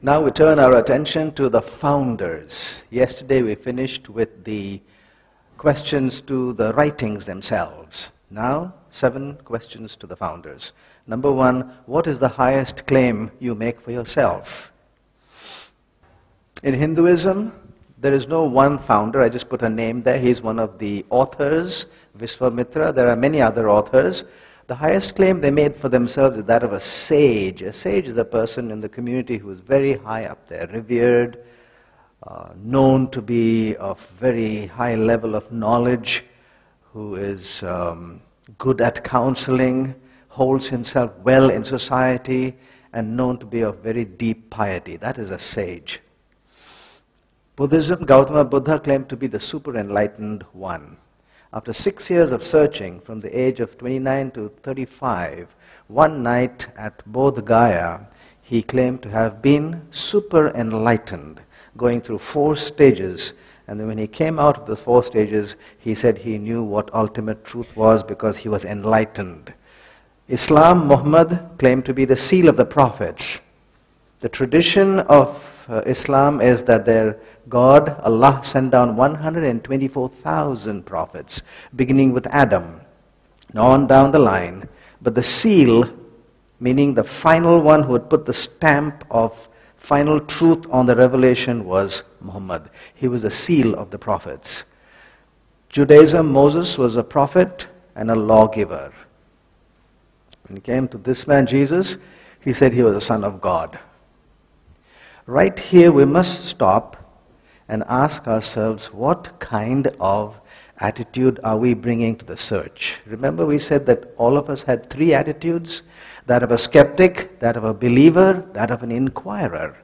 Now we turn our attention to the founders. Yesterday we finished with the questions to the writings themselves. Now, 7 questions to the founders. Number 1, what is the highest claim you make for yourself? In Hinduism, there is no one founder. I just put a name there. He's one of the authors, Vishwamitra. There are many other authors. The highest claim they made for themselves is that of a sage. A sage is a person in the community who is very high up there, revered, known to be of very high level of knowledge, who is good at counseling, holds himself well in society, and known to be of very deep piety. That is a sage. Buddhism, Gautama Buddha claimed to be the super enlightened one. After 6 years of searching, from the age of 29 to 35, one night at Bodh Gaya, he claimed to have been super enlightened, going through 4 stages. And then when he came out of the 4 stages, he said he knew what ultimate truth was because he was enlightened. Islam, Muhammad claimed to be the seal of the prophets. The tradition of Islam is that their God, Allah, sent down 124,000 prophets, beginning with Adam, on down the line. But the seal, meaning the final one who would put the stamp of final truth on the revelation, was Muhammad. He was the seal of the prophets. Judaism, Moses was a prophet and a lawgiver. When he came to this man, Jesus, he said he was the Son of God. Right here we must stop and ask ourselves, what kind of attitude are we bringing to the search? Remember we said that all of us had 3 attitudes: that of a skeptic, that of a believer, that of an inquirer.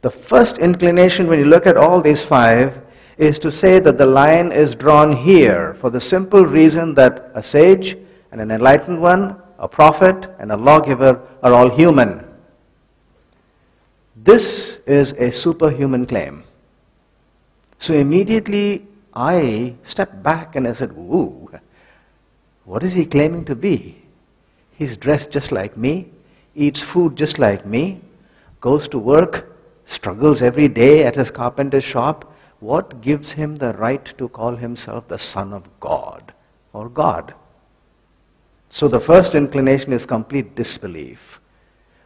The first inclination when you look at all these 5 is to say that the line is drawn here for the simple reason that a sage and an enlightened one, a prophet and a lawgiver are all human. This is a superhuman claim. So immediately I stepped back and I said, ooh, what is he claiming to be? He's dressed just like me, eats food just like me, goes to work, struggles every day at his carpenter's shop. What gives him the right to call himself the Son of God or God? So the first inclination is complete disbelief.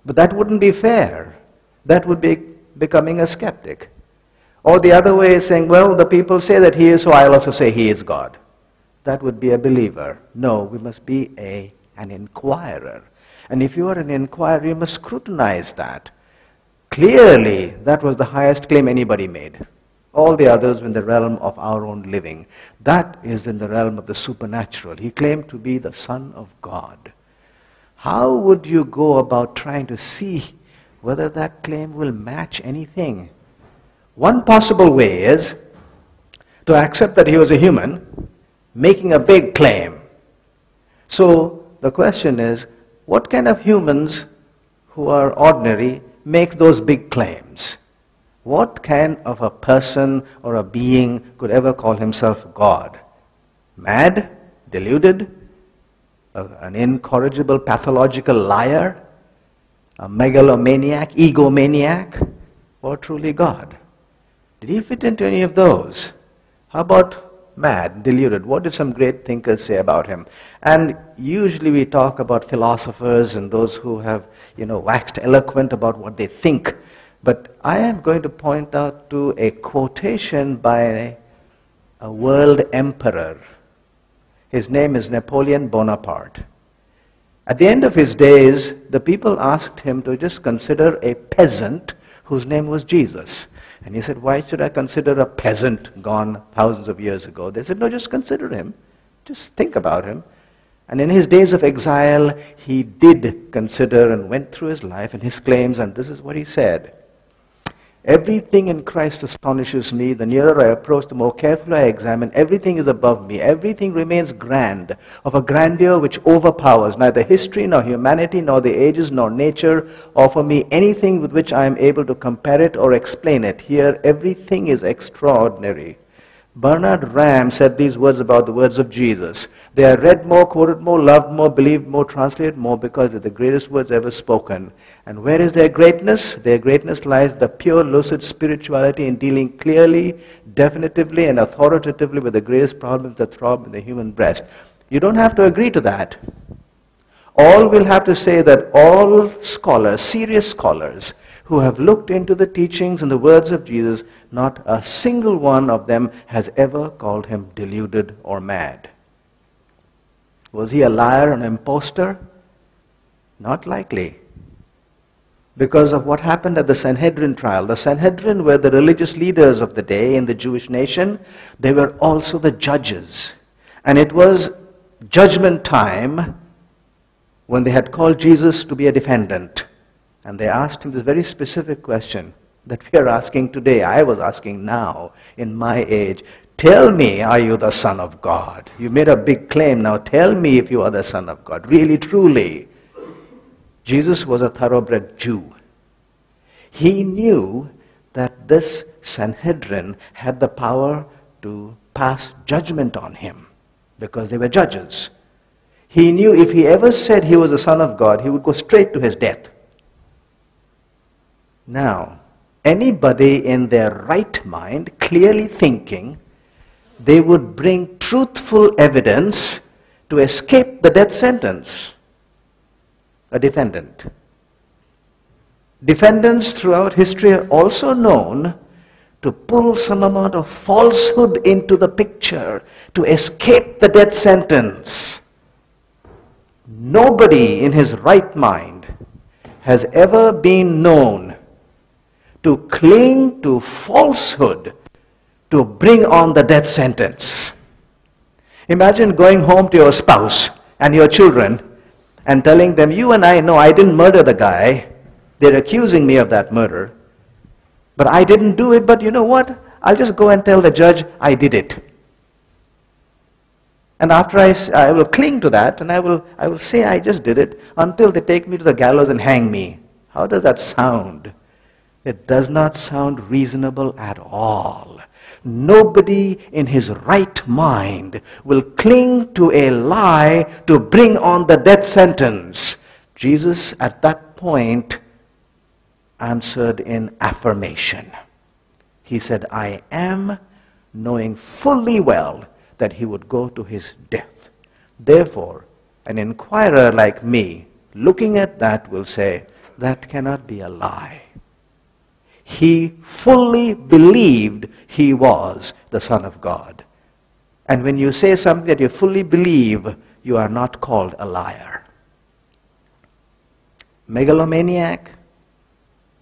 But that wouldn't be fair. That would be becoming a skeptic. Or the other way is saying, well, the people say that he is, so I'll also say he is God. That would be a believer. No, we must be an inquirer. And if you are an inquirer, you must scrutinize that. Clearly, that was the highest claim anybody made. All the others were in the realm of our own living. That is in the realm of the supernatural. He claimed to be the Son of God. How would you go about trying to see whether that claim will match anything? One possible way is to accept that he was a human making a big claim. So the question is, what kind of humans who are ordinary make those big claims? What kind of a person or a being could ever call himself God? Mad? Deluded? An incorrigible pathological liar? A megalomaniac, egomaniac, or truly God? Did he fit into any of those? How about mad, deluded? What did some great thinkers say about him? And usually we talk about philosophers and those who have, waxed eloquent about what they think. But I am going to point out to a quotation by a world emperor. His name is Napoleon Bonaparte. At the end of his days, the people asked him to just consider a peasant whose name was Jesus. And he said, why should I consider a peasant gone thousands of years ago? They said, no, just consider him. Just think about him. And in his days of exile, he did consider and went through his life and his claims, and this is what he said. Everything in Christ astonishes me. The nearer I approach, the more carefully I examine. Everything is above me. Everything remains grand, of a grandeur which overpowers. Neither history, nor humanity, nor the ages, nor nature offer me anything with which I am able to compare it or explain it. Here, everything is extraordinary. Bernard Ram said these words about the words of Jesus. They are read more, quoted more, loved more, believed more, translated more because they're the greatest words ever spoken. And where is their greatness? Their greatness lies in the pure, lucid spirituality in dealing clearly, definitively, and authoritatively with the greatest problems that throb in the human breast. You don't have to agree to that. All we'll have to say that all scholars, serious scholars, who have looked into the teachings and the words of Jesus, not a single one of them has ever called him deluded or mad. Was he a liar, an impostor? Not likely. Because of what happened at the Sanhedrin trial. The Sanhedrin were the religious leaders of the day in the Jewish nation. They were also the judges. And it was judgment time when they had called Jesus to be a defendant. And they asked him this very specific question that we are asking today. I was asking now in my age. Tell me, are you the Son of God? You made a big claim. Now tell me if you are the Son of God. Really, truly. Jesus was a thoroughbred Jew. He knew that this Sanhedrin had the power to pass judgment on him because they were judges. He knew if he ever said he was the Son of God, he would go straight to his death. Now, anybody in their right mind, clearly thinking, they would bring truthful evidence to escape the death sentence. A defendant. Defendants throughout history are also known to pull some amount of falsehood into the picture to escape the death sentence. Nobody in his right mind has ever been known to cling to falsehood to bring on the death sentence. Imagine going home to your spouse and your children and telling them, you and I know I didn't murder the guy. They're accusing me of that murder. But I didn't do it, but you know what? I'll just go and tell the judge I did it. And after I will cling to that and I will say I just did it until they take me to the gallows and hang me. How does that sound? It does not sound reasonable at all. Nobody in his right mind will cling to a lie to bring on the death sentence. Jesus at that point answered in affirmation. He said, I am, knowing fully well that he would go to his death. Therefore, an inquirer like me, looking at that, will say, that cannot be a lie. He fully believed he was the Son of God. And when you say something that you fully believe, you are not called a liar. Megalomaniac?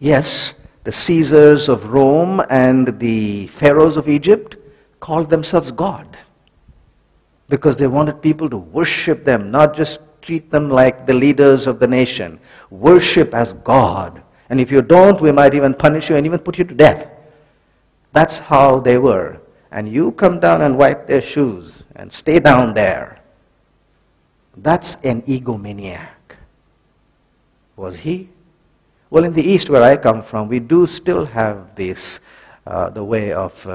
Yes, the Caesars of Rome and the pharaohs of Egypt called themselves God because they wanted people to worship them, not just treat them like the leaders of the nation. Worship as God. And if you don't, we might even punish you and even put you to death. That's how they were. And you come down and wipe their shoes and stay down there. That's an egomaniac. Was he? Well, in the East where I come from, we do still have this, the way of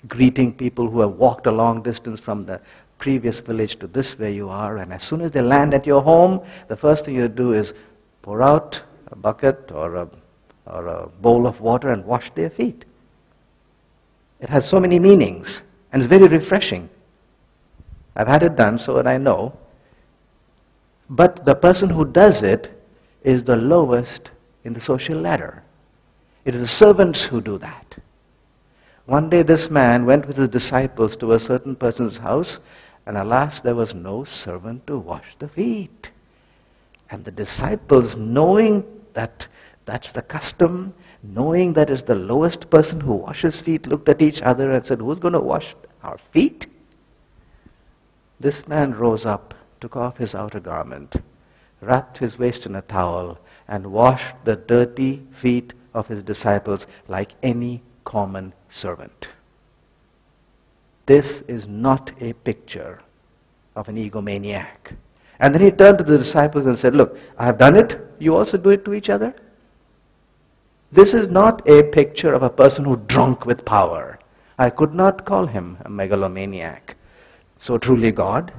greeting people who have walked a long distance from the previous village to this where you are. And as soon as they land at your home, the first thing you do is pour out a bucket or a bowl of water and wash their feet. It has so many meanings and it's very refreshing. I've had it done so and I know. But the person who does it is the lowest in the social ladder. It is the servants who do that. One day this man went with his disciples to a certain person's house, and alas, there was no servant to wash the feet. And the disciples, knowing that that's the custom, knowing that it's the lowest person who washes feet, looked at each other and said, who's going to wash our feet? This man rose up, took off his outer garment, wrapped his waist in a towel, and washed the dirty feet of his disciples like any common servant. This is not a picture of an egomaniac. And then he turned to the disciples and said, look, I have done it. You also do it to each other. This is not a picture of a person who drunk with power. I could not call him a megalomaniac, so truly God,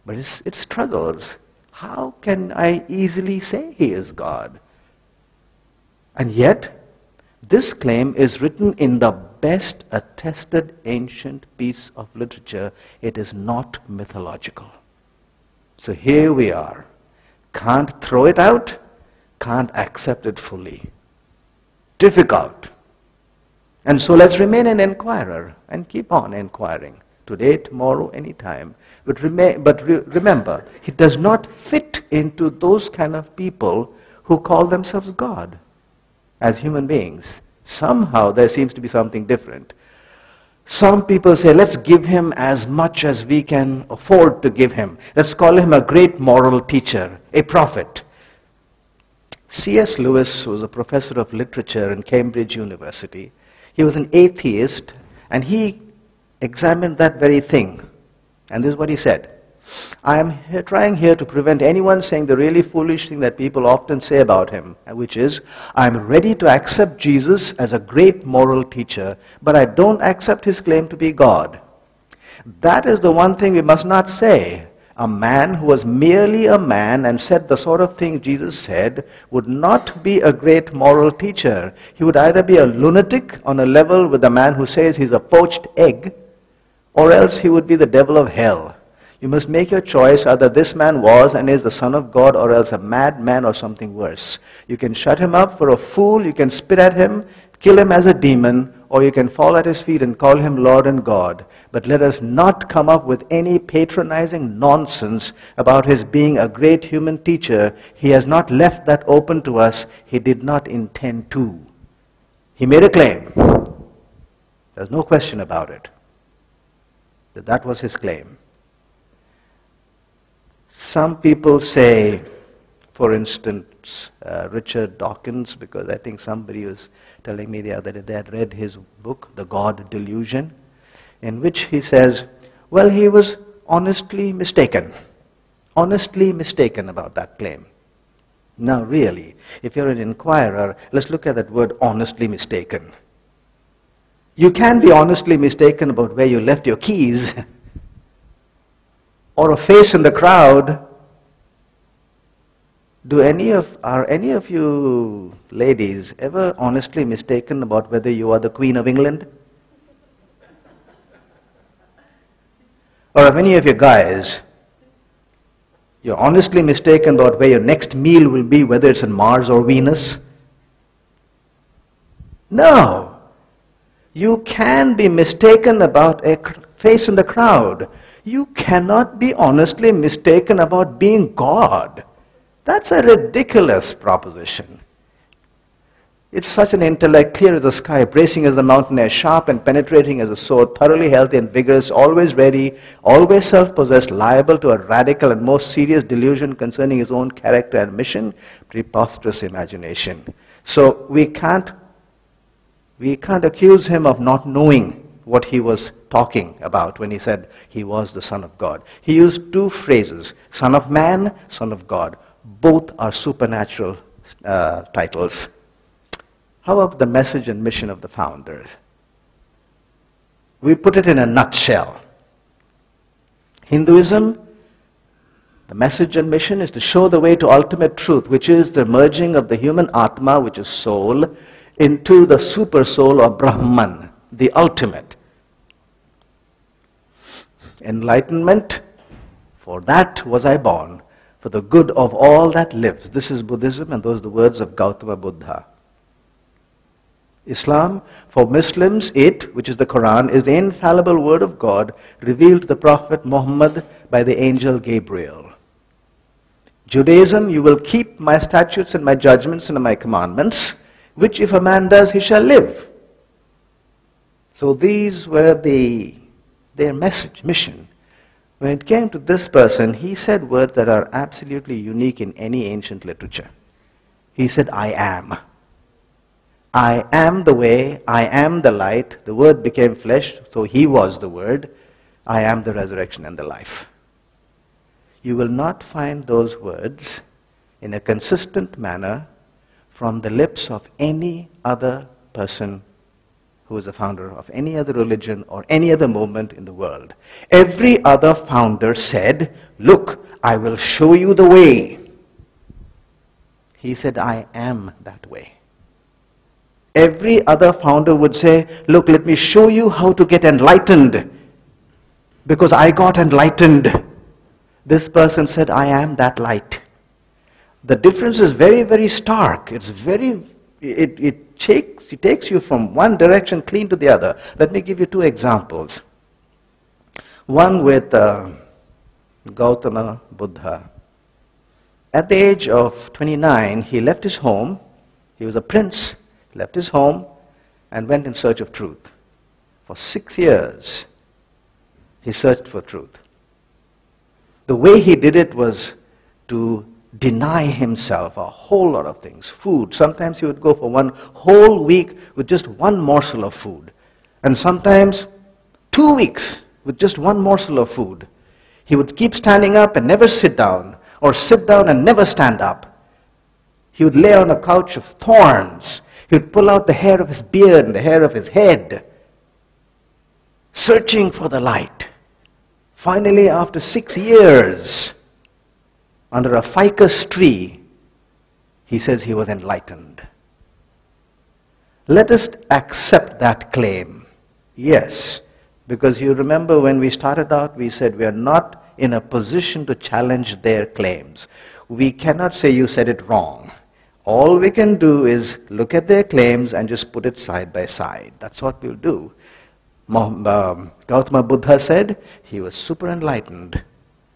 but it struggles. How can I easily say he is God? And yet, this claim is written in the best attested ancient piece of literature. It is not mythological. So here we are. Can't throw it out, can't accept it fully. Difficult. And so let's remain an inquirer and keep on inquiring. Today, tomorrow, anytime. But remember, he does not fit into those kind of people who call themselves God as human beings. Somehow there seems to be something different. Some people say, let's give him as much as we can afford to give him. Let's call him a great moral teacher, a prophet. C.S. Lewis was a professor of literature in Cambridge University. He was an atheist, and he examined that very thing. And this is what he said. I am trying here to prevent anyone saying the really foolish thing that people often say about him, which is, I am ready to accept Jesus as a great moral teacher, but I don't accept his claim to be God. That is the one thing we must not say. A man who was merely a man and said the sort of thing Jesus said would not be a great moral teacher. He would either be a lunatic on a level with the man who says he's a poached egg, or else he would be the devil of hell. You must make your choice. Either this man was and is the Son of God, or else a madman or something worse. You can shut him up for a fool, you can spit at him, kill him as a demon, or you can fall at his feet and call him Lord and God. But let us not come up with any patronizing nonsense about his being a great human teacher. He has not left that open to us. He did not intend to. He made a claim. There's no question about it. That was his claim. Some people say, for instance, Richard Dawkins, because I think somebody was telling me the other day they had read his book, The God Delusion, in which he says, well, he was honestly mistaken about that claim. Now really, if you're an inquirer, let's look at that word honestly mistaken. You can be honestly mistaken about where you left your keys, or a face in the crowd. Are any of you ladies ever honestly mistaken about whether you are the Queen of England? Or are any of you guys, you're honestly mistaken about where your next meal will be, whether it's on Mars or Venus? No. You can be mistaken about a face in the crowd. You cannot be honestly mistaken about being God. That's a ridiculous proposition. It's such an intellect, clear as the sky, bracing as the mountain air, sharp and penetrating as a sword, thoroughly healthy and vigorous, always ready, always self-possessed, liable to a radical and most serious delusion concerning his own character and mission, preposterous imagination. So we can't accuse him of not knowing what he was talking about when he said he was the Son of God. He used two phrases, Son of Man, Son of God. Both are supernatural titles. How about the message and mission of the founders? We put it in a nutshell. Hinduism, the message and mission is to show the way to ultimate truth, which is the merging of the human Atma, which is soul, into the super soul or Brahman, the ultimate. Enlightenment, for that was I born, for the good of all that lives. This is Buddhism, and those are the words of Gautama Buddha. Islam, for Muslims, it, which is the Quran, is the infallible word of God revealed to the Prophet Muhammad by the angel Gabriel. Judaism, you will keep my statutes and my judgments and my commandments, which if a man does, he shall live. So these were their message, mission. When it came to this person, he said words that are absolutely unique in any ancient literature. He said, I am. I am the way, I am the light. The Word became flesh, so he was the Word. I am the resurrection and the life. You will not find those words in a consistent manner from the lips of any other person who is the founder of any other religion or any other movement in the world. Every other founder said, look, I will show you the way. He said, I am that way. Every other founder would say, look, let me show you how to get enlightened, because I got enlightened. This person said, I am that light. The difference is very, very stark. It takes you from one direction clean to the other. Let me give you two examples. One with Gautama Buddha. At the age of 29, he left his home. He was a prince. He left his home and went in search of truth. For 6 years, he searched for truth. The way he did it was to deny himself a whole lot of things. Food. Sometimes he would go for one whole week with just one morsel of food. And sometimes 2 weeks with just one morsel of food. He would keep standing up and never sit down, or sit down and never stand up. He would lay on a couch of thorns. He would pull out the hair of his beard and the hair of his head, searching for the light. Finally, after 6 years, under a ficus tree, he says he was enlightened. Let us accept that claim. Yes, because you remember when we started out, we said we are not in a position to challenge their claims. We cannot say you said it wrong. All we can do is look at their claims and just put it side by side. That's what we'll do. Gautama Buddha said he was super enlightened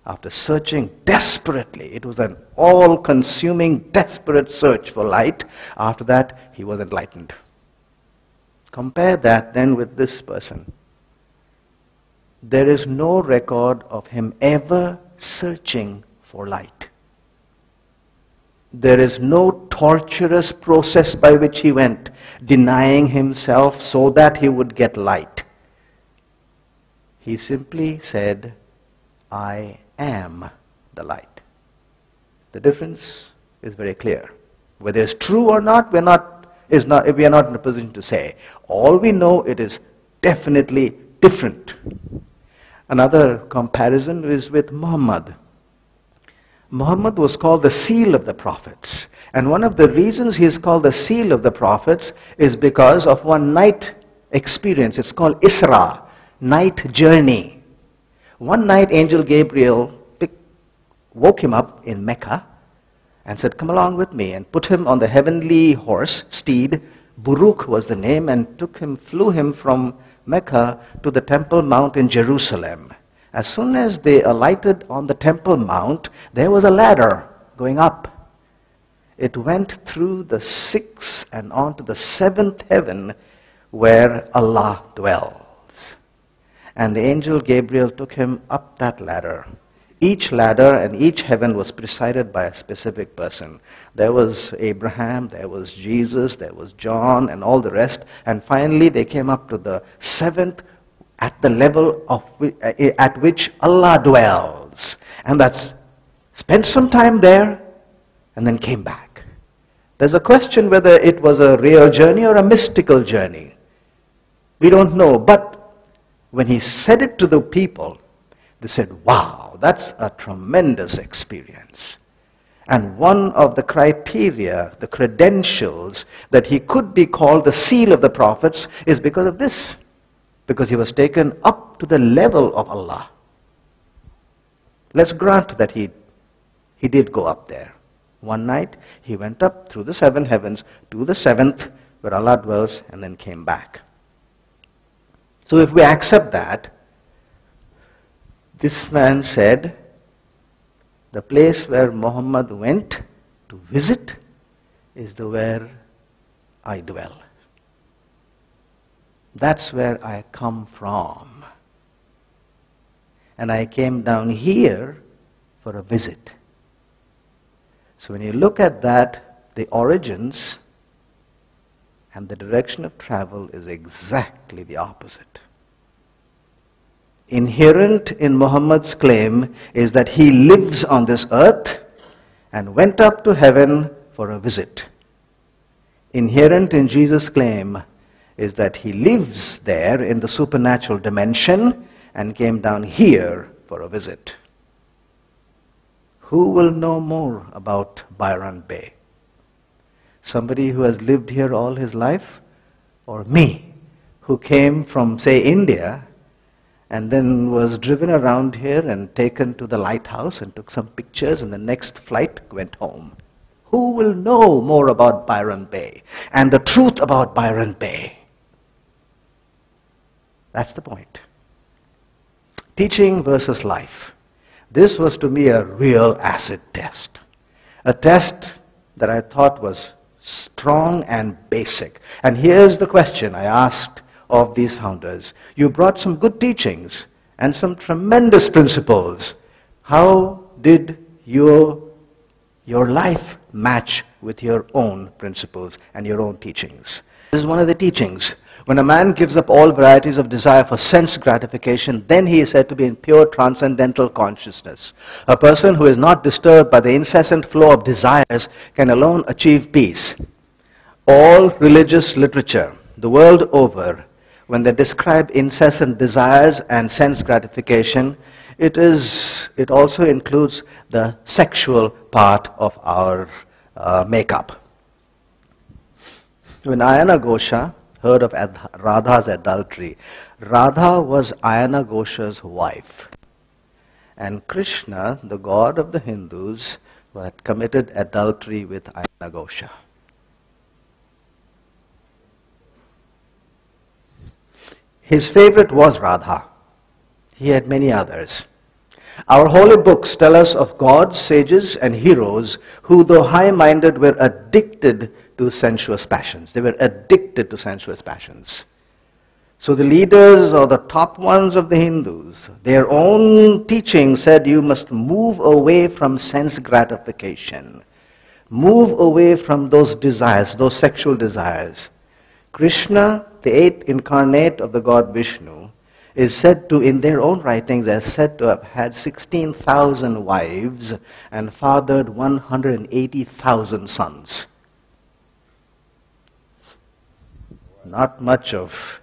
after searching desperately. It was an all-consuming, desperate search for light. After that, he was enlightened. Compare that then with this person. There is no record of him ever searching for light. There is no torturous process by which he went, denying himself so that he would get light. He simply said, I am the light. The difference is very clear. Whether it's true or not, we are not in a position to say. All we know, it is definitely different. Another comparison is with Muhammad. Muhammad was called the seal of the prophets. And one of the reasons he is called the seal of the prophets is because of one night experience. It's called Isra, night journey. One night, Angel Gabriel woke him up in Mecca and said, come along with me, and put him on the heavenly horse, steed. Buruk was the name, and flew him from Mecca to the Temple Mount in Jerusalem. As soon as they alighted on the Temple Mount, there was a ladder going up. It went through the 6th and on to the 7th heaven where Allah dwells. And the angel Gabriel took him up that ladder. Each ladder and each heaven was presided by a specific person. There was Abraham, there was Jesus, there was John, and all the rest. And finally they came up to the 7th, at the level at which Allah dwells. And that's spent some time there and then came back. There's a question whether it was a real journey or a mystical journey. We don't know. But when he said it to the people, they said, wow, that's a tremendous experience. And one of the criteria, the credentials that he could be called the seal of the prophets is because of this. Because he was taken up to the level of Allah. Let's grant that he did go up there. One night, he went up through the 7 heavens to the 7th, where Allah dwells, and then came back. So if we accept that, this man said, the place where Muhammad went to visit is where I dwell. That's where I come from. And I came down here for a visit. So when you look at that, the origins and the direction of travel is exactly the opposite. Inherent in Muhammad's claim is that he lives on this earth and went up to heaven for a visit. Inherent in Jesus' claim is that he lives there in the supernatural dimension and came down here for a visit. Who will know more about Byron Bay? Somebody who has lived here all his life? Or me, who came from, say, India and then was driven around here and taken to the lighthouse and took some pictures and the next flight went home? Who will know more about Byron Bay and the truth about Byron Bay? That's the point. Teaching versus life. This was to me a real acid test. A test that I thought was strong and basic. And here's the question I asked of these founders. You brought some good teachings and some tremendous principles. How did your life match with your own principles and your own teachings? This is one of the teachings. When a man gives up all varieties of desire for sense gratification, then he is said to be in pure transcendental consciousness. A person who is not disturbed by the incessant flow of desires can alone achieve peace. All religious literature, the world over, when they describe incessant desires and sense gratification, it also includes the sexual part of our makeup. When Ayana Ghosha heard of Radha's adultery, Radha was Ayana Ghosha's wife. And Krishna, the god of the Hindus, had committed adultery with Ayana Ghosha. His favorite was Radha. He had many others. Our holy books tell us of gods, sages, and heroes who, though high-minded, were addicted to sensuous passions. They were addicted to sensuous passions. So the leaders or the top ones of the Hindus, their own teaching said you must move away from sense gratification. Move away from those desires, those sexual desires. Krishna, the eighth incarnate of the god Vishnu, is said to, in their own writings, is said to have had 16,000 wives and fathered 180,000 sons. Not much of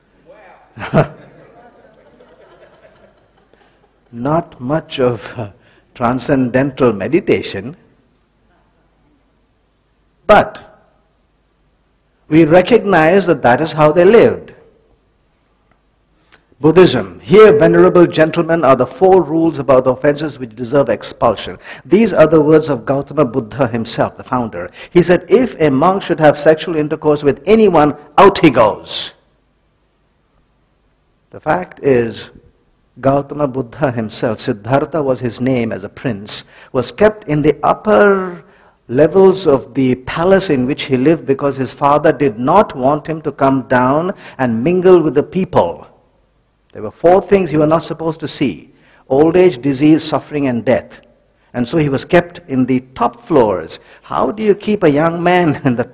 not much of transcendental meditation, but we recognize that that is how they lived. Buddhism. Here, venerable gentlemen, are the 4 rules about the offenses which deserve expulsion. These are the words of Gautama Buddha himself, the founder. He said, if a monk should have sexual intercourse with anyone, out he goes. The fact is, Gautama Buddha himself, Siddhartha was his name as a prince, was kept in the upper levels of the palace in which he lived because his father did not want him to come down and mingle with the people. There were 4 things he was not supposed to see: old age, disease, suffering, and death. And so he was kept in the top floors. How do you keep a young man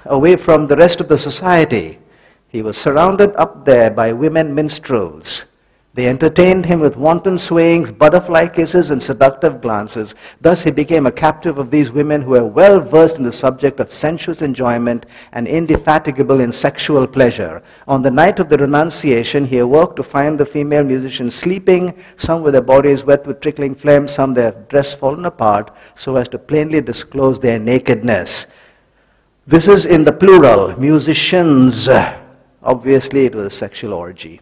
away from the rest of the society? He was surrounded up there by women minstrels. They entertained him with wanton swayings, butterfly kisses, and seductive glances. Thus he became a captive of these women who were well versed in the subject of sensuous enjoyment and indefatigable in sexual pleasure. On the night of the renunciation, he awoke to find the female musicians sleeping, some with their bodies wet with trickling phlegm, some their dress fallen apart, so as to plainly disclose their nakedness. This is in the plural, musicians. Obviously it was a sexual orgy.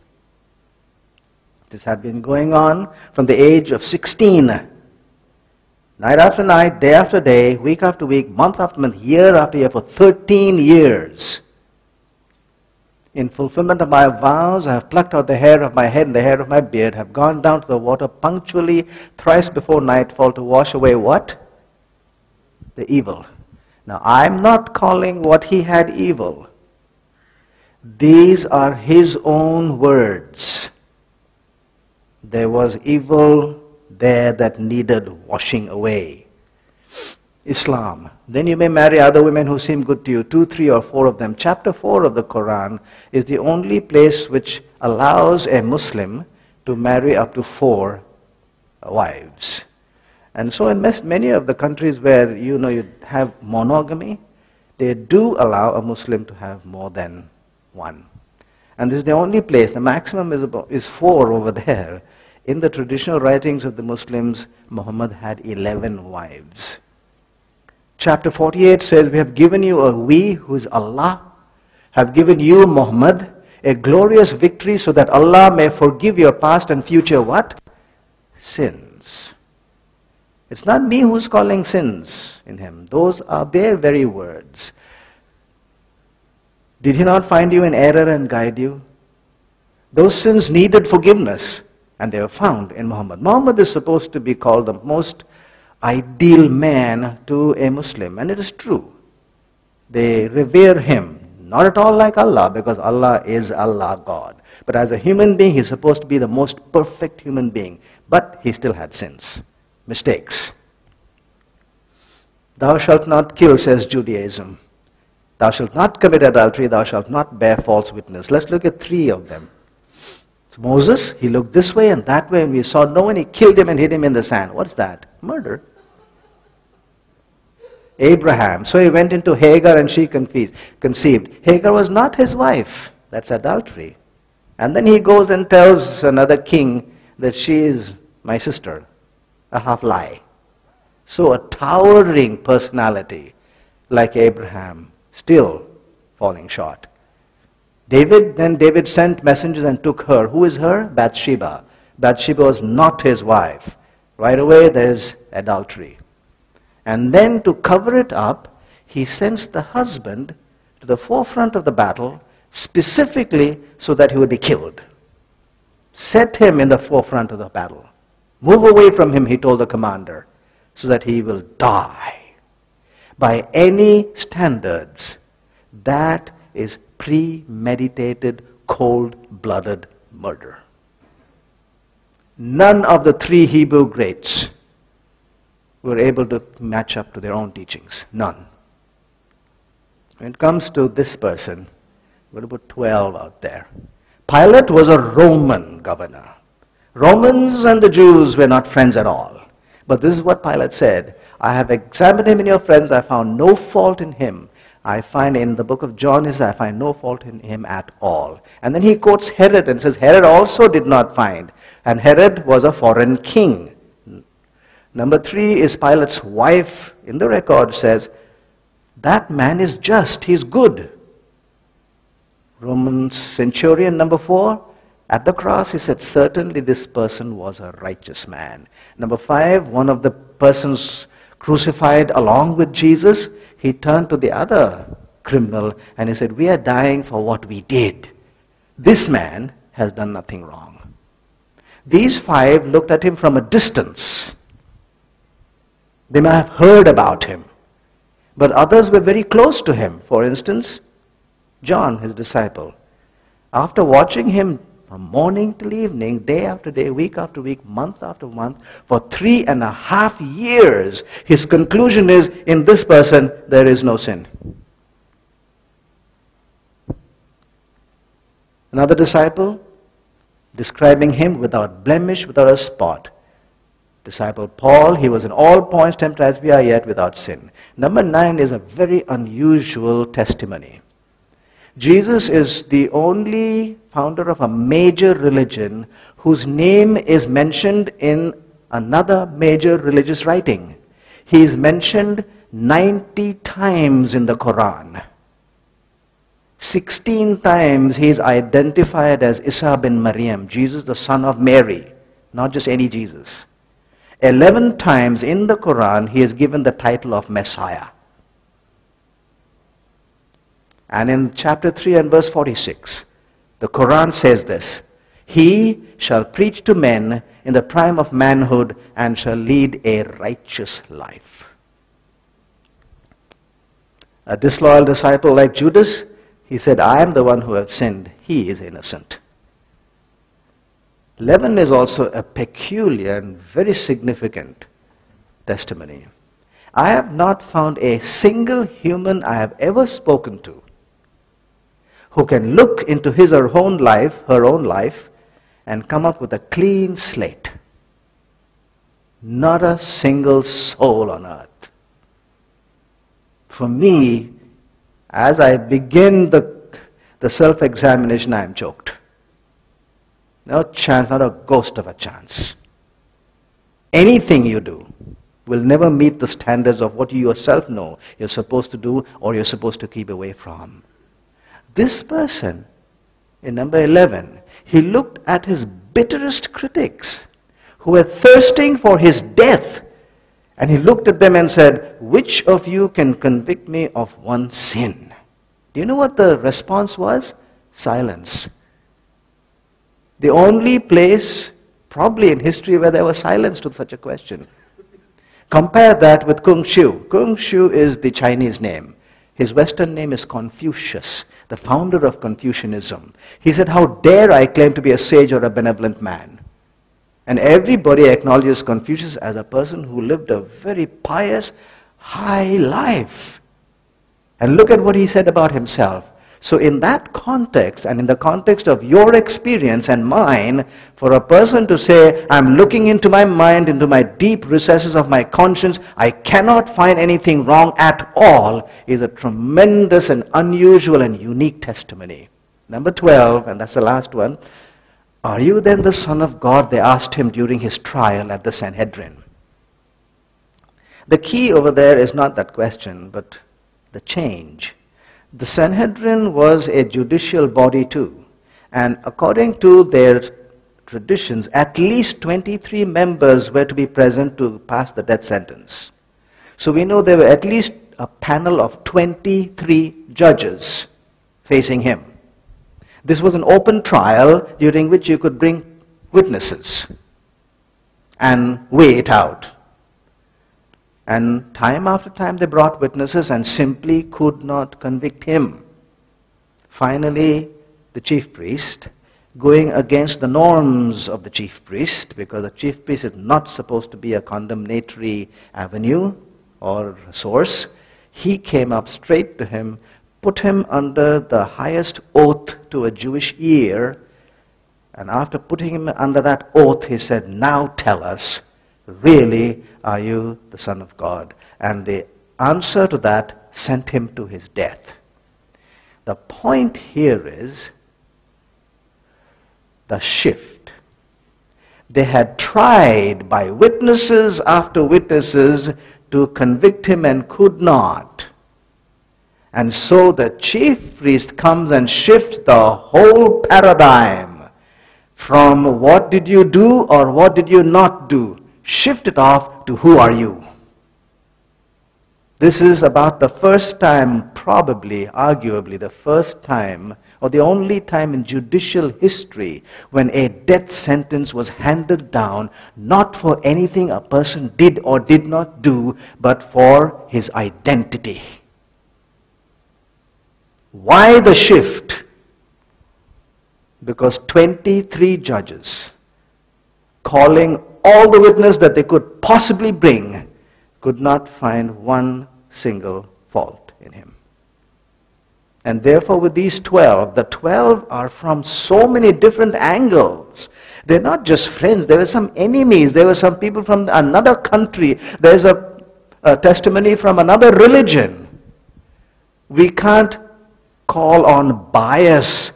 This had been going on from the age of 16. Night after night, day after day, week after week, month after month, year after year, for 13 years. In fulfillment of my vows, I have plucked out the hair of my head and the hair of my beard, have gone down to the water punctually thrice before nightfall to wash away what? The evil. Now, I'm not calling what he had evil. These are his own words. There was evil there that needed washing away. Islam. Then you may marry other women who seem good to you, 2, 3, or 4 of them. Chapter 4 of the Quran is the only place which allows a Muslim to marry up to 4 wives. And so in many of the countries where you have monogamy, they do allow a Muslim to have more than one And this is the only place, the maximum is 4 over there. In the traditional writings of the Muslims, Muhammad had 11 wives. Chapter 48 says, we, who is Allah, have given you, Muhammad, a glorious victory so that Allah may forgive your past and future what? Sins. It's not me who's calling sins in him. Those are their very words. Did he not find you in error and guide you? Those sins needed forgiveness, and they were found in Muhammad. Muhammad is supposed to be called the most ideal man to a Muslim, and it is true. They revere him, not at all like Allah, because Allah is Allah, God. But as a human being, he's supposed to be the most perfect human being. But he still had sins, mistakes. Thou shalt not kill, says Judaism. Thou shalt not commit adultery, thou shalt not bear false witness. Let's look at 3 of them. So Moses, he looked this way and that way, and we saw no one, he killed him and hid him in the sand. What's that? Murder. Abraham, so he went into Hagar and she conceived. Hagar was not his wife. That's adultery. And then he goes and tells another king that she is my sister. A half lie. So a towering personality like Abraham, still falling short. David sent messengers and took her. Who is her? Bathsheba. Bathsheba was not his wife. Right away there is adultery. And then to cover it up, he sends the husband to the forefront of the battle, specifically so that he would be killed. Set him in the forefront of the battle. Move away from him, he told the commander, so that he will die. By any standards, that is premeditated, cold-blooded murder. None of the 3 Hebrew greats were able to match up to their own teachings. None. When it comes to this person, we're about 12 out there. Pilate was a Roman governor. Romans and the Jews were not friends at all. But this is what Pilate said. I have examined him in your friends. I found no fault in him. I find in the book of John, I find no fault in him at all. And then he quotes Herod and says, Herod also did not find. And Herod was a foreign king. Number 3 is Pilate's wife. In the record says, that man is just, he's good. Roman centurion number 4, at the cross he said, certainly this person was a righteous man. Number 5, one of the persons crucified along with Jesus, he turned to the other criminal and he said, we are dying for what we did. This man has done nothing wrong. These 5 looked at him from a distance. They may have heard about him, but others were very close to him. For instance, John, his disciple. After watching him from morning till evening, day after day, week after week, month after month, for 3.5 years, his conclusion is, in this person, there is no sin. Another disciple, describing him without blemish, without a spot. Disciple Paul, he was in all points tempted as we are, yet without sin. Number 9 is a very unusual testimony. Jesus is the only founder of a major religion whose name is mentioned in another major religious writing. He is mentioned 90 times in the Quran. 16 times he is identified as Isa bin Maryam, Jesus the son of Mary, not just any Jesus. 11 times in the Quran he is given the title of Messiah. And in chapter 3 and verse 46, the Quran says this, he shall preach to men in the prime of manhood and shall lead a righteous life. A disloyal disciple like Judas, he said, I am the one who have sinned. He is innocent. 11 is also a peculiar and very significant testimony. I have not found a single human I have ever spoken to who can look into his or her own life, and come up with a clean slate. Not a single soul on earth. For me, as I begin the self-examination, I am choked. No chance, not a ghost of a chance. Anything you do will never meet the standards of what you yourself know you're supposed to do or you're supposed to keep away from. This person, in number 11, he looked at his bitterest critics who were thirsting for his death, and he looked at them and said, which of you can convict me of one sin? Do you know what the response was? Silence. The only place probably in history where there was silence to such a question. Compare that with Kung Shu. Kung Shu is the Chinese name. His Western name is Confucius, the founder of Confucianism. He said, how dare I claim to be a sage or a benevolent man? And everybody acknowledges Confucius as a person who lived a very pious, high life. And look at what he said about himself. So in that context, and in the context of your experience and mine, for a person to say, I'm looking into my mind, into my deep recesses of my conscience, I cannot find anything wrong at all, is a tremendous and unusual and unique testimony. Number 12, and that's the last one. Are you then the Son of God? They asked him during his trial at the Sanhedrin. The key over there is not that question, but the change. The Sanhedrin was a judicial body too, and according to their traditions, at least 23 members were to be present to pass the death sentence. So we know there were at least a panel of 23 judges facing him. This was an open trial during which you could bring witnesses and weigh it out. And time after time they brought witnesses and simply could not convict him. Finally, the chief priest, going against the norms of the chief priest, because the chief priest is not supposed to be a condemnatory avenue or source, he came up straight to him, put him under the highest oath to a Jewish ear, and after putting him under that oath, he said, now tell us, really, are you the Son of God? And the answer to that sent him to his death. The point here is the shift. They had tried by witnesses after witnesses to convict him and could not. And so the chief priest comes and shifts the whole paradigm from what did you do or what did you not do. Shift it off to who are you. This is about the first time, probably, arguably the first time, or the only time in judicial history when a death sentence was handed down, not for anything a person did or did not do, but for his identity. Why the shift? Because 23 judges, calling all the witness that they could possibly bring, could not find one single fault in him. And therefore with these 12, the 12 are from so many different angles. They're not just friends, there were some enemies, there were some people from another country, there's a testimony from another religion. We can't call on bias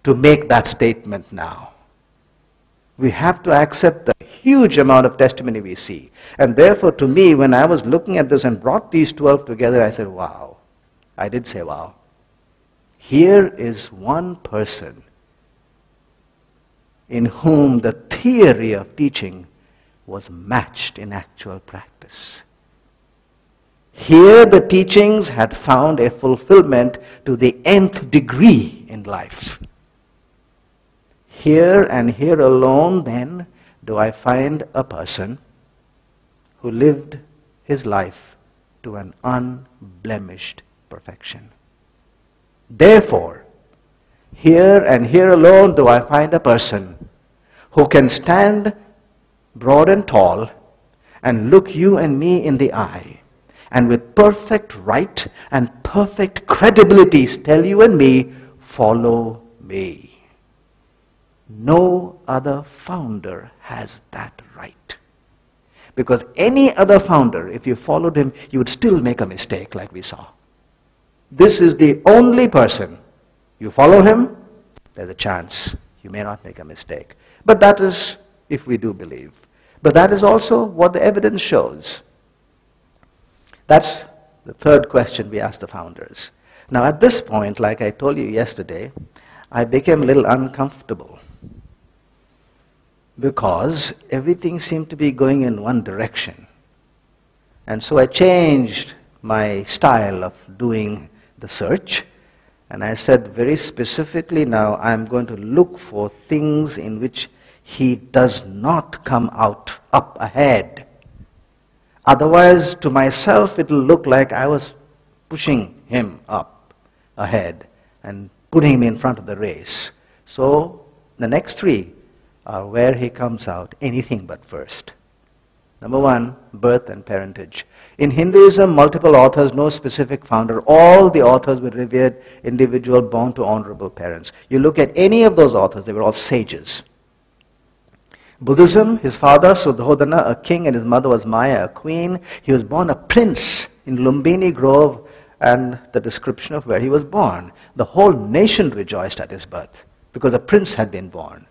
to make that statement now. We have to accept the huge amount of testimony we see. And therefore, to me, when I was looking at this and brought these 12 together, I said, wow. I did say, wow. Here is one person in whom the theory of teaching was matched in actual practice. Here the teachings had found a fulfillment to the nth degree in life. Here and here alone, then, do I find a person who lived his life to an unblemished perfection. Therefore, here and here alone do I find a person who can stand broad and tall and look you and me in the eye, and with perfect right and perfect credibility tell you and me, follow me. No other founder has that right. Because any other founder, if you followed him, you would still make a mistake like we saw. This is the only person You follow him, there's a chance you may not make a mistake. But that is if we do believe. But that is also what the evidence shows. That's the third question we asked the founders. Now at this point, like I told you yesterday, I became a little uncomfortable because everything seemed to be going in one direction. And so I changed my style of doing the search, and I said very specifically, now I'm going to look for things in which he does not come out up ahead. Otherwise, to myself, it will look like I was pushing him up ahead and putting him in front of the race. So the next three are where he comes out anything but first. Number one, birth and parentage. In Hinduism, multiple authors, no specific founder. All the authors were revered individuals born to honorable parents. You look at any of those authors, they were all sages. Buddhism, his father, Suddhodana, a king, and his mother was Maya, a queen. He was born a prince in Lumbini Grove, and the description of where he was born. The whole nation rejoiced at his birth because a prince had been born.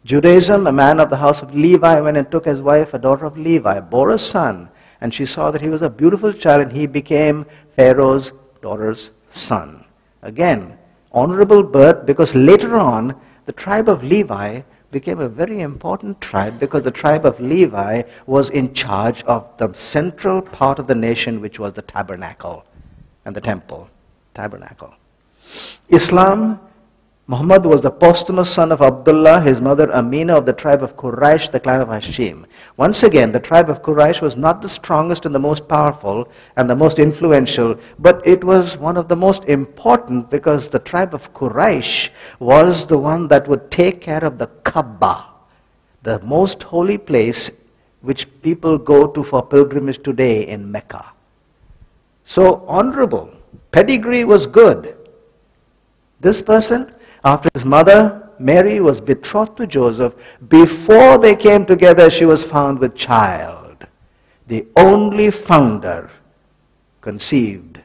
Judaism, a man of the house of Levi went and took as wife a daughter of Levi, bore a son, and she saw that he was a beautiful child, and he became Pharaoh's daughter's son. Again, honorable birth, because later on, the tribe of Levi became a very important tribe, because the tribe of Levi was in charge of the central part of the nation, which was the tabernacle and the temple. Tabernacle. Islam, Muhammad was the posthumous son of Abdullah, his mother Amina of the tribe of Quraysh, the clan of Hashim. Once again, the tribe of Quraysh was not the strongest and the most powerful and the most influential, but it was one of the most important, because the tribe of Quraysh was the one that would take care of the Kaaba, the most holy place which people go to for pilgrimage today in Mecca. So honorable. Pedigree was good. This person, after his mother, Mary, was betrothed to Joseph, before they came together, she was found with child. The only founder conceived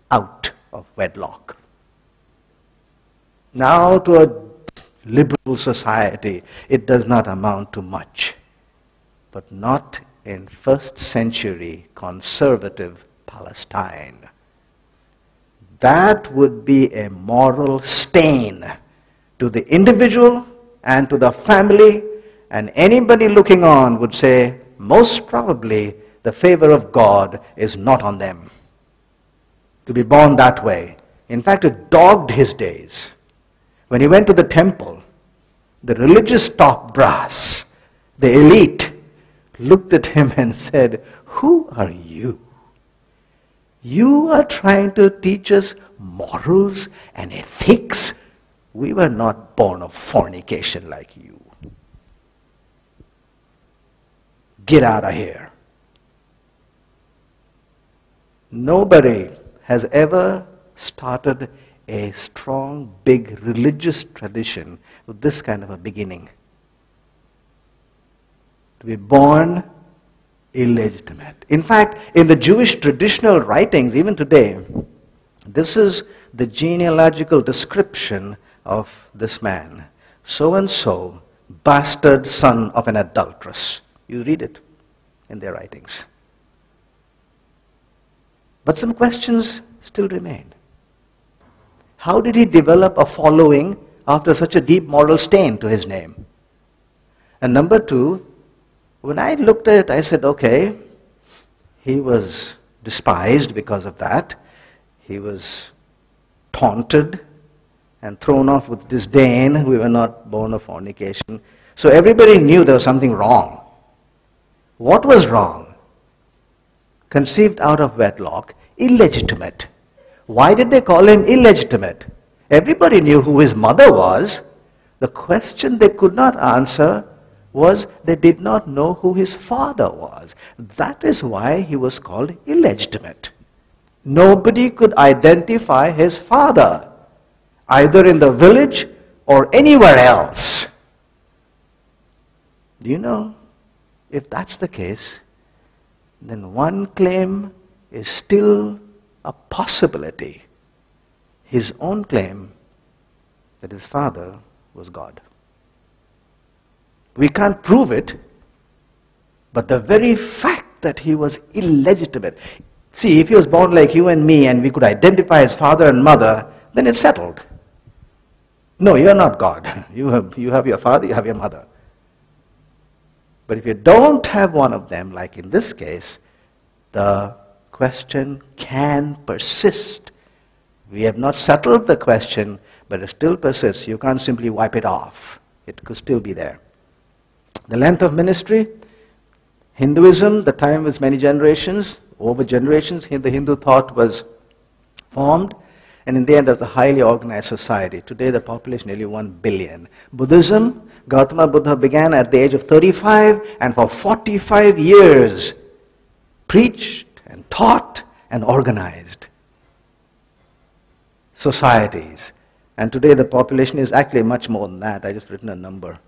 out of wedlock. Now, to a liberal society, it does not amount to much, but not in first century conservative Palestine. That would be a moral stain to the individual and to the family, and anybody looking on would say, most probably the favor of God is not on them to be born that way. In fact, it dogged his days. When he went to the temple, the religious top brass, the elite, looked at him and said, "Who are you? You are trying to teach us morals and ethics? We were not born of fornication like you. Get out of here." Nobody has ever started a strong, big religious tradition with this kind of a beginning. To be born illegitimate. In fact, in the Jewish traditional writings, even today, this is the genealogical description of this man. So-and-so, bastard son of an adulteress. You read it in their writings. But some questions still remain. How did he develop a following after such a deep moral stain to his name? And number two, when I looked at it, I said, okay, he was despised because of that. He was taunted and thrown off with disdain. We were not born of fornication. So everybody knew there was something wrong. What was wrong? Conceived out of wedlock, illegitimate. Why did they call him illegitimate? Everybody knew who his mother was. The question they could not answer was they did not know who his father was. That is why he was called illegitimate. Nobody could identify his father, either in the village or anywhere else. Do you know, if that's the case, then one claim is still a possibility. his own claim that his father was God. We can't prove it, but the very fact that he was illegitimate. See, if he was born like you and me and we could identify his father and mother, then it's settled. No, you're not God. You have your father, you have your mother. But if you don't have one of them, like in this case, the question can persist. We have not settled the question, but it still persists. You can't simply wipe it off. It could still be there. The length of ministry, Hinduism, the time was many generations. Over generations, the Hindu thought was formed, and in the end there was a highly organized society. Today the population nearly 1 billion. Buddhism, Gautama Buddha began at the age of 35, and for 45 years preached and taught and organized societies. And today the population is actually much more than that. I just written a number.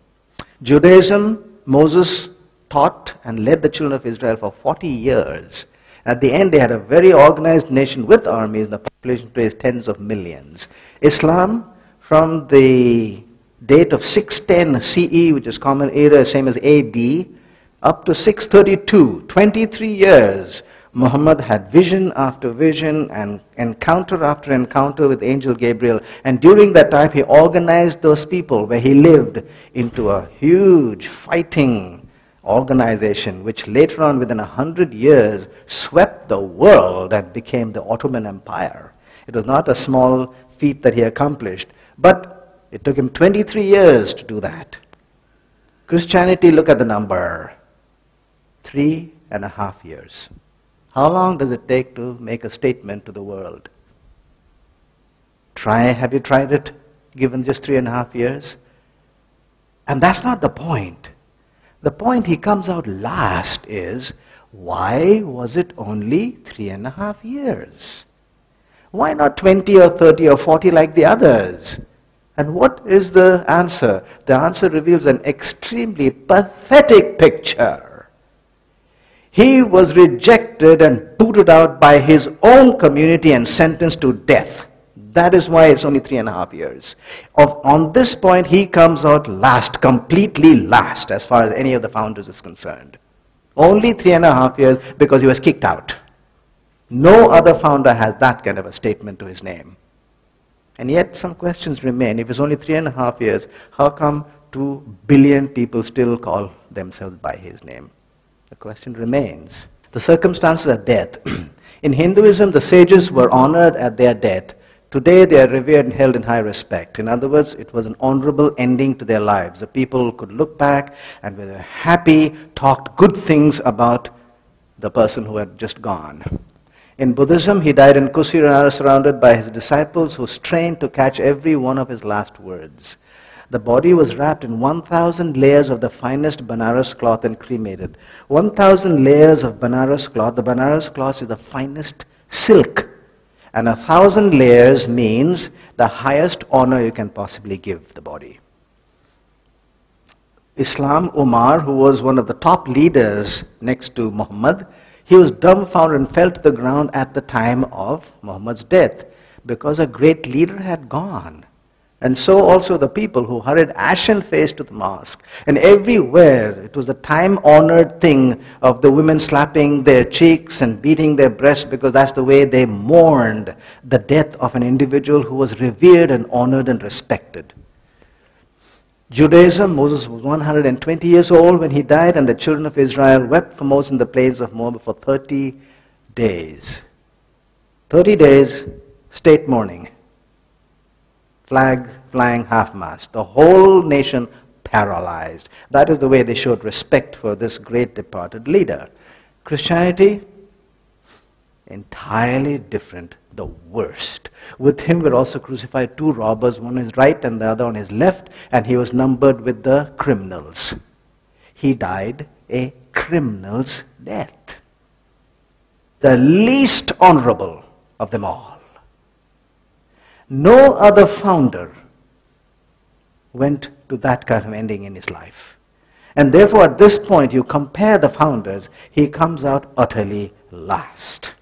Judaism, Moses taught and led the children of Israel for 40 years. At the end, they had a very organized nation with armies, and the population today is tens of millions. Islam, from the date of 610 CE, which is Common Era, same as AD, up to 632, 23 years, Muhammad had vision after vision and encounter after encounter with Angel Gabriel. And during that time, he organized those people where he lived into a huge fighting organization, which later on, within 100 years, swept the world and became the Ottoman Empire. It was not a small feat that he accomplished, but it took him 23 years to do that. Christianity, look at the number, 3.5 years. How long does it take to make a statement to the world? Have you tried it, given just 3.5 years? And that's not the point. The point he comes out last is, why was it only 3.5 years? Why not 20 or 30 or 40 like the others? And what is the answer? The answer reveals an extremely pathetic picture. He was rejected and booted out by his own community and sentenced to death. That is why it's only 3.5 years. On this point, he comes out last, completely last, as far as any of the founders is concerned. Only 3.5 years because he was kicked out. No other founder has that kind of a statement to his name. And yet some questions remain. If it's only 3.5 years, how come 2 billion people still call themselves by his name? The question remains. The circumstances of death. In Hinduism, the sages were honored at their death. Today, they are revered and held in high respect. In other words, it was an honorable ending to their lives. The people could look back and were happy, talked good things about the person who had just gone. In Buddhism, he died in Kusirana, surrounded by his disciples who strained to catch every one of his last words. The body was wrapped in 1,000 layers of the finest Banaras cloth and cremated. 1,000 layers of Banaras cloth. The Banaras cloth is the finest silk. And 1,000 layers means the highest honor you can possibly give the body. Islam, Umar, who was one of the top leaders next to Muhammad, he was dumbfounded and fell to the ground at the time of Muhammad's death because a great leader had gone. And so also the people who hurried ashen-faced to the mosque. And everywhere it was a time-honored thing of the women slapping their cheeks and beating their breasts because that's the way they mourned the death of an individual who was revered and honored and respected. Judaism, Moses was 120 years old when he died, and the children of Israel wept for Moses in the plains of Moab for 30 days. 30 days, state mourning. Flag flying half-mast. The whole nation paralyzed. That is the way they showed respect for this great departed leader. Christianity, entirely different, the worst. With him were also crucified 2 robbers, one on his right and the other on his left, and he was numbered with the criminals. He died a criminal's death. The least honorable of them all. No other founder went to that kind of ending in his life. And therefore, at this point, you compare the founders, he comes out utterly last.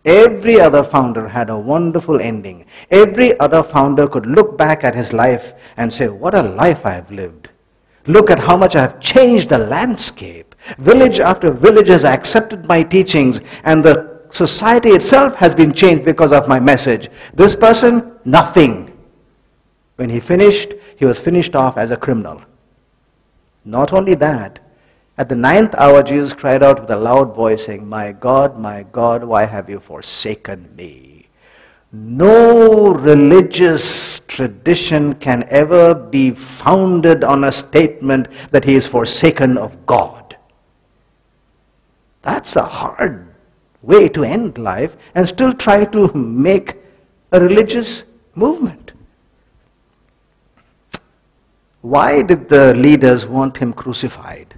Every other founder had a wonderful ending. Every other founder could look back at his life and say, what a life I have lived. Look at how much I have changed the landscape. Village after village has accepted my teachings, and the society itself has been changed because of my message. This person, nothing. When he finished, he was finished off as a criminal. Not only that, at the 9th hour, Jesus cried out with a loud voice saying, my God, why have you forsaken me? No religious tradition can ever be founded on a statement that he is forsaken of God. That's a hard way to end life and still try to make a religious movement. Why did the leaders want him crucified?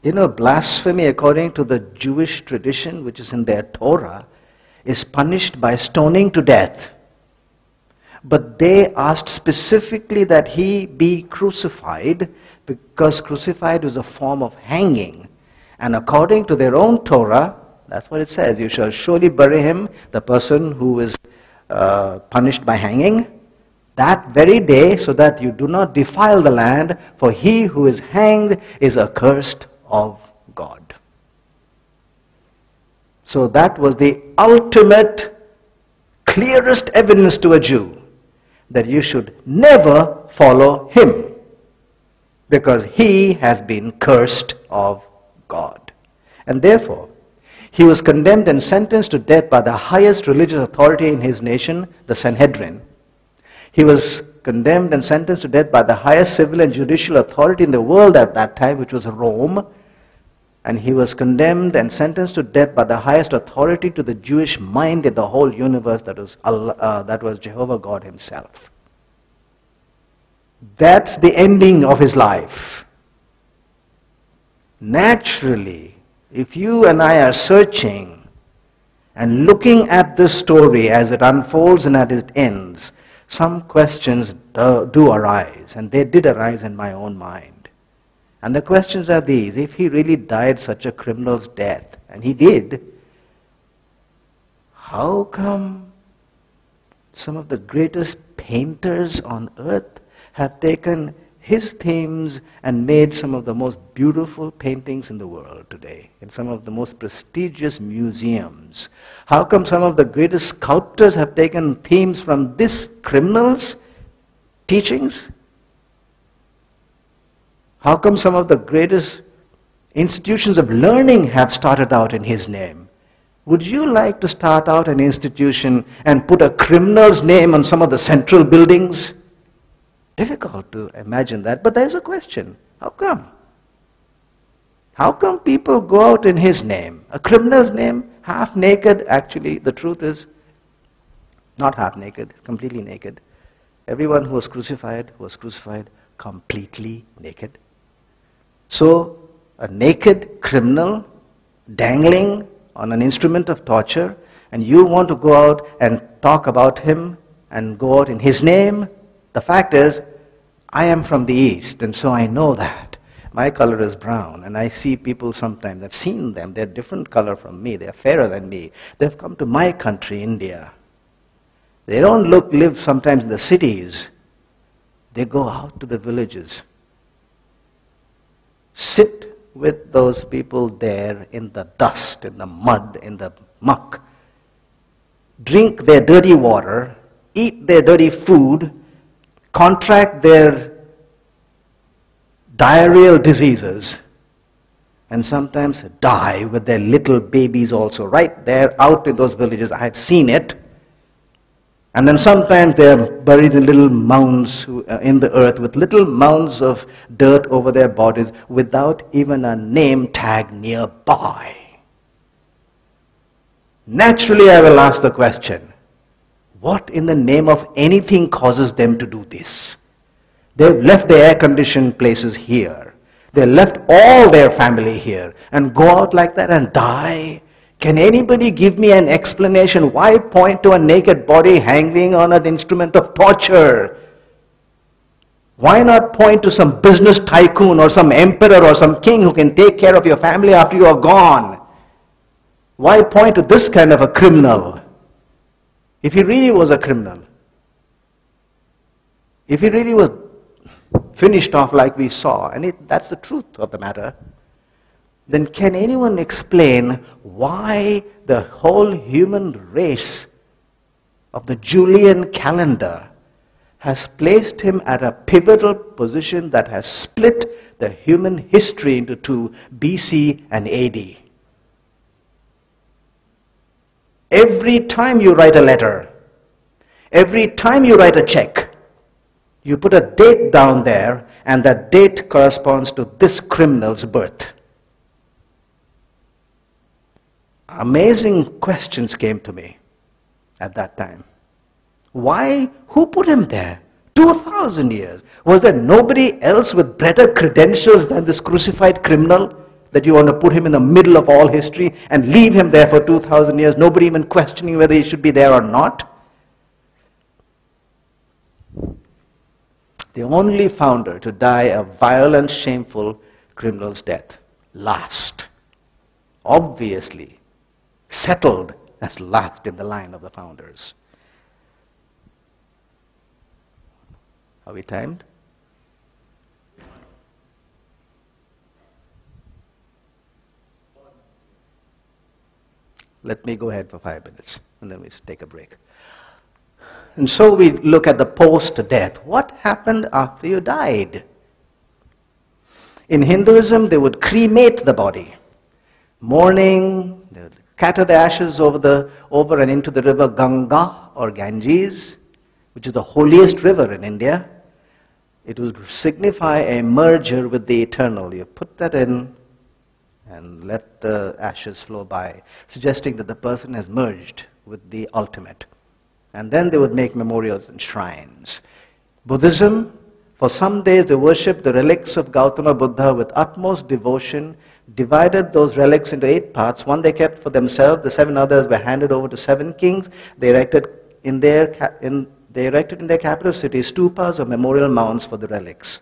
You know, blasphemy according to the Jewish tradition, which is in their Torah, is punished by stoning to death. But they asked specifically that he be crucified because crucified is a form of hanging. And according to their own Torah, that's what it says, you shall surely bury him, the person who is punished by hanging, that very day, so that you do not defile the land, for he who is hanged is accursed of God. So that was the ultimate, clearest evidence to a Jew that you should never follow him because he has been cursed of God. And therefore, he was condemned and sentenced to death by the highest religious authority in his nation, the Sanhedrin. He was condemned and sentenced to death by the highest civil and judicial authority in the world at that time, which was Rome. And he was condemned and sentenced to death by the highest authority to the Jewish mind in the whole universe, that was Jehovah God himself. That's the ending of his life. Naturally, if you and I are searching and looking at this story as it unfolds and as it ends, some questions do arise, and they did arise in my own mind. And the questions are these: if he really died such a criminal's death, and he did, how come some of the greatest painters on earth have taken his themes and made some of the most beautiful paintings in the world today, in some of the most prestigious museums? How come some of the greatest sculptors have taken themes from this criminal's teachings? How come some of the greatest institutions of learning have started out in his name? Would you like to start out an institution and put a criminal's name on some of the central buildings? Difficult to imagine that, but there's a question. How come? How come people go out in his name? A criminal's name, half naked. Actually, the truth is, not half naked, completely naked. Everyone who was crucified completely naked. So, a naked criminal dangling on an instrument of torture, and you want to go out and talk about him and go out in his name? The fact is, I am from the East, and so I know that. My color is brown, and I see people sometimes, I've seen them, they're different color from me, they're fairer than me. They've come to my country, India. They don't live sometimes in the cities. They go out to the villages. Sit with those people there in the dust, in the mud, in the muck. Drink their dirty water, eat their dirty food, contract their diarrheal diseases, and sometimes die with their little babies also, right there out in those villages. I have seen it. And then sometimes they are buried in little mounds in the earth with little mounds of dirt over their bodies without even a name tag nearby. Naturally, I will ask the question, what in the name of anything causes them to do this? They've left their air-conditioned places here. They left all their family here and go out like that and die. Can anybody give me an explanation? Why point to a naked body hanging on an instrument of torture? Why not point to some business tycoon or some emperor or some king who can take care of your family after you are gone? Why point to this kind of a criminal? If he really was a criminal, if he really was finished off like we saw, and that's the truth of the matter, then can anyone explain why the whole human race of the Julian calendar has placed him at a pivotal position that has split the human history into two, BC and AD? Every time you write a letter, every time you write a check, you put a date down there, and that date corresponds to this criminal's birth. Amazing questions came to me at that time. Why? Who put him there? 2,000 years. Was there nobody else with better credentials than this crucified criminal that you want to put him in the middle of all history and leave him there for 2,000 years, nobody even questioning whether he should be there or not? The only founder to die a violent, shameful criminal's death. Last. Obviously settled as last in the line of the founders. Are we timed? Let me go ahead for 5 minutes, and then we take a break. And so we look at the post-death. What happened after you died? In Hinduism, they would cremate the body. Mourning, they would scatter the ashes over and into the river Ganga or Ganges, which is the holiest river in India. It would signify a merger with the eternal. You put that in and let the ashes flow by, suggesting that the person has merged with the ultimate. And then they would make memorials and shrines. Buddhism, for some days they worshipped the relics of Gautama Buddha with utmost devotion, divided those relics into 8 parts. One they kept for themselves, the 7 others were handed over to 7 kings. They erected in their capital cities stupas or memorial mounds for the relics.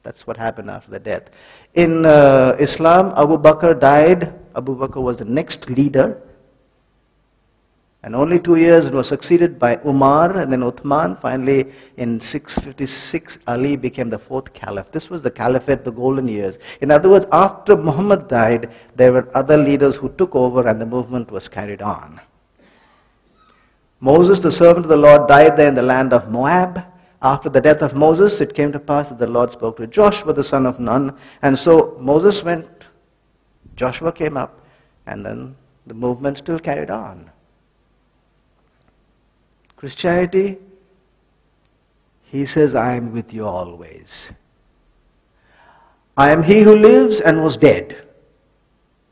That's what happened after the death. In Islam, Abu Bakr died. Abu Bakr was the next leader. And only 2 years it was succeeded by Umar and then Uthman. Finally, in 656, Ali became the 4th caliph. This was the caliphate, the golden years. In other words, after Muhammad died, there were other leaders who took over and the movement was carried on. Moses, the servant of the Lord, died there in the land of Moab. After the death of Moses, it came to pass that the Lord spoke to Joshua, the son of Nun. And so Moses went, Joshua came up, and then the movement still carried on. Christianity, he says, I am with you always. I am he who lives and was dead.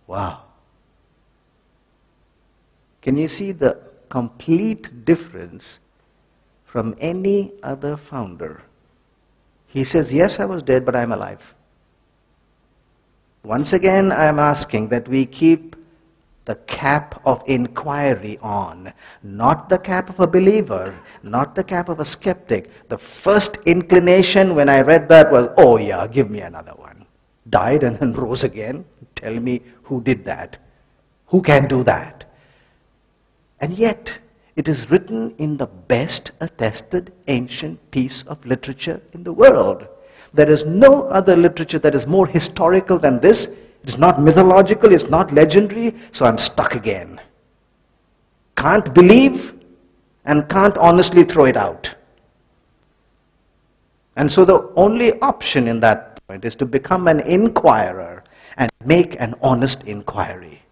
Wow. Can you see the complete difference from any other founder? He says, yes, I was dead, but I am alive. Once again, I am asking that we keep the cap of inquiry on, not the cap of a believer, not the cap of a skeptic. The first inclination when I read that was, oh yeah, give me another one. Died and then rose again. Tell me who did that. Who can do that? And yet, it is written in the best attested ancient piece of literature in the world. There is no other literature that is more historical than this. It's not mythological, it's not legendary, so I'm stuck again. Can't believe and can't honestly throw it out. And so the only option in that point is to become an inquirer and make an honest inquiry.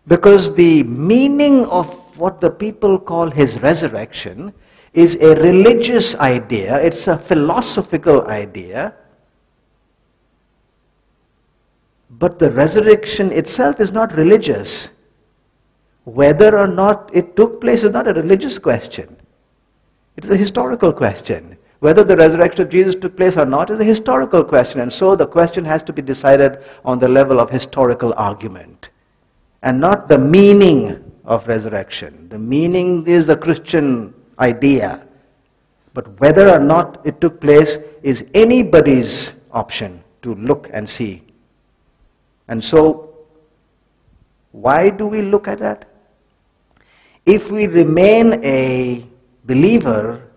Because the meaning of what the people call his resurrection is a religious idea, it's a philosophical idea. But the resurrection itself is not religious. Whether or not it took place is not a religious question. It is a historical question. Whether the resurrection of Jesus took place or not is a historical question. And so the question has to be decided on the level of historical argument. And not the meaning of resurrection. The meaning is the Christian idea. But whether or not it took place is anybody's option to look and see. And so, Why do we look at that? If we remain a believer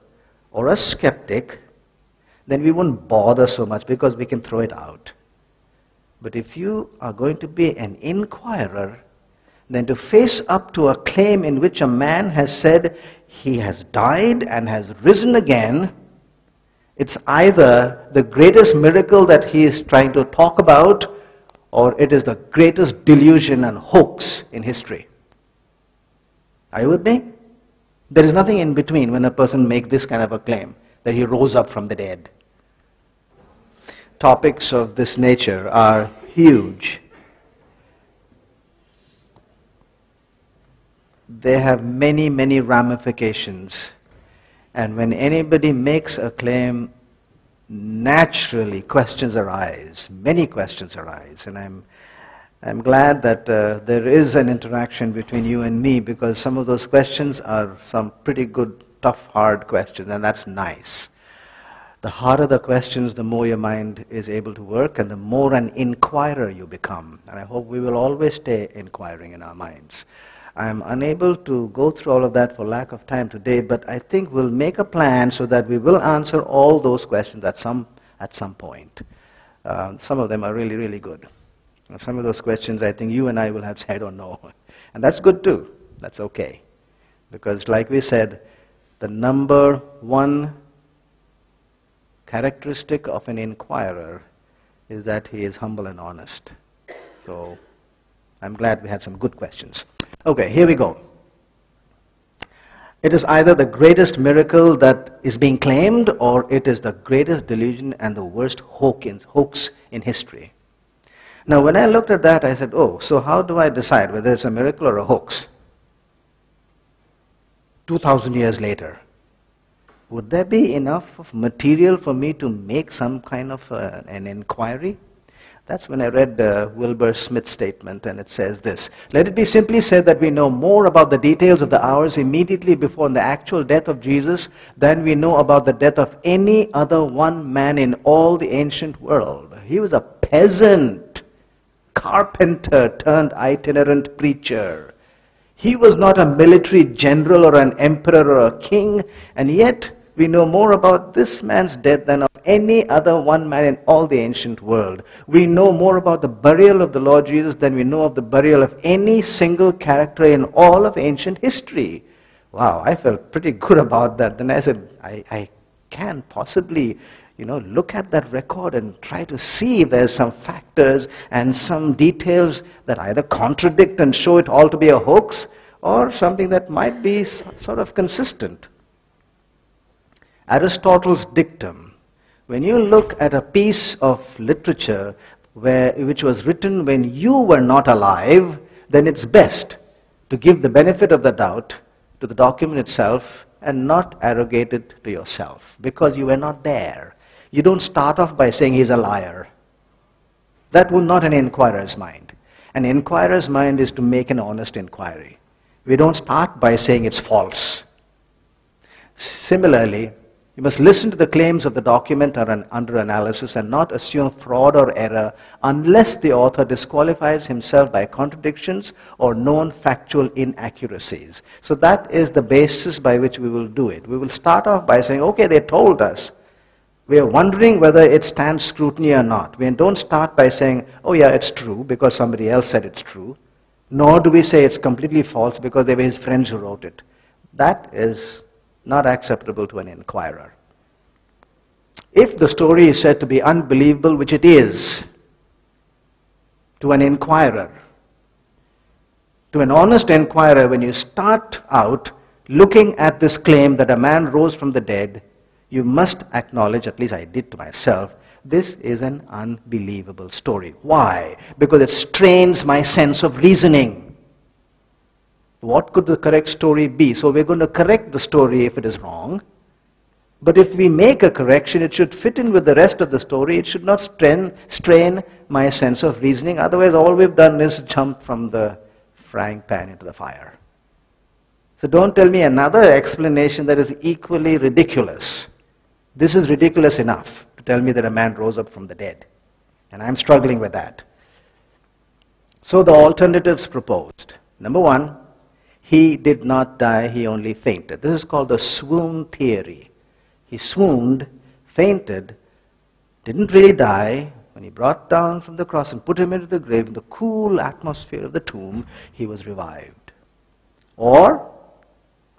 or a skeptic, then we won't bother so much because we can throw it out. But if you are going to be an inquirer, then to face up to a claim in which a man has said he has died and has risen again, it's either the greatest miracle that he is trying to talk about, or it is the greatest delusion and hoax in history. Are you with me? There is nothing in between when a person makes this kind of a claim, that he rose up from the dead. Topics of this nature are huge. They have many, many ramifications. And when anybody makes a claim, naturally questions arise, many questions arise. And I'm glad that there is an interaction between you and me, because some of those questions are some pretty good, tough, hard questions, and that's nice. The harder the questions, the more your mind is able to work, and the more an inquirer you become. And I hope we will always stay inquiring in our minds. I am unable to go through all of that for lack of time today, but I think we'll make a plan so that we will answer all those questions at some point. Some of them are really, really good. And some of those questions I think you and I will have to say, I don't know. And that's good too. That's okay. Because like we said, the number one characteristic of an inquirer is that he is humble and honest. So I'm glad we had some good questions. Okay, here we go. It is either the greatest miracle that is being claimed, or it is the greatest delusion and the worst hoax in history. Now, when I looked at that, I said, oh, so how do I decide whether it's a miracle or a hoax? 2,000 years later, would there be enough of material for me to make some kind of an inquiry? That's when I read Wilbur Smith's statement, and it says this: let it be simply said that we know more about the details of the hours immediately before the actual death of Jesus than we know about the death of any other one man in all the ancient world. He was a peasant, carpenter turned itinerant preacher. He was not a military general or an emperor or a king, and yet we know more about this man's death than of any other one man in all the ancient world. We know more about the burial of the Lord Jesus than we know of the burial of any single character in all of ancient history. Wow, I felt pretty good about that. Then I said, I can't possibly, look at that record and try to see if there's some factors and some details that either contradict and show it all to be a hoax, or something that might be sort of consistent. Aristotle's dictum: when you look at a piece of literature which was written when you were not alive, then it's best to give the benefit of the doubt to the document itself and not arrogate it to yourself, because you were not there. You don't start off by saying he's a liar. That was not an inquirer's mind. An inquirer's mind is to make an honest inquiry. We don't start by saying it's false. Similarly, you must listen to the claims of the document under analysis and not assume fraud or error unless the author disqualifies himself by contradictions or known factual inaccuracies. So that is the basis by which we will do it. We will start off by saying, okay, they told us. We are wondering whether it stands scrutiny or not. We don't start by saying, oh yeah, it's true because somebody else said it's true. Nor do we say it's completely false because they were his friends who wrote it. That is not acceptable to an inquirer. If the story is said to be unbelievable, which it is, to an inquirer, to an honest inquirer, when you start out looking at this claim that a man rose from the dead, you must acknowledge, at least I did to myself, this is an unbelievable story. Why? Because it strains my sense of reasoning. What could the correct story be? So we're going to correct the story if it is wrong. But if we make a correction, it should fit in with the rest of the story. It should not strain my sense of reasoning. Otherwise, all we've done is jump from the frying pan into the fire. So don't tell me another explanation that is equally ridiculous. This is ridiculous enough to tell me that a man rose up from the dead. And I'm struggling with that. So the alternatives proposed. Number one, he did not die, he only fainted. This is called the swoon theory. He swooned, fainted, didn't really die. When he brought down from the cross and put him into the grave, in the cool atmosphere of the tomb, he was revived. Or,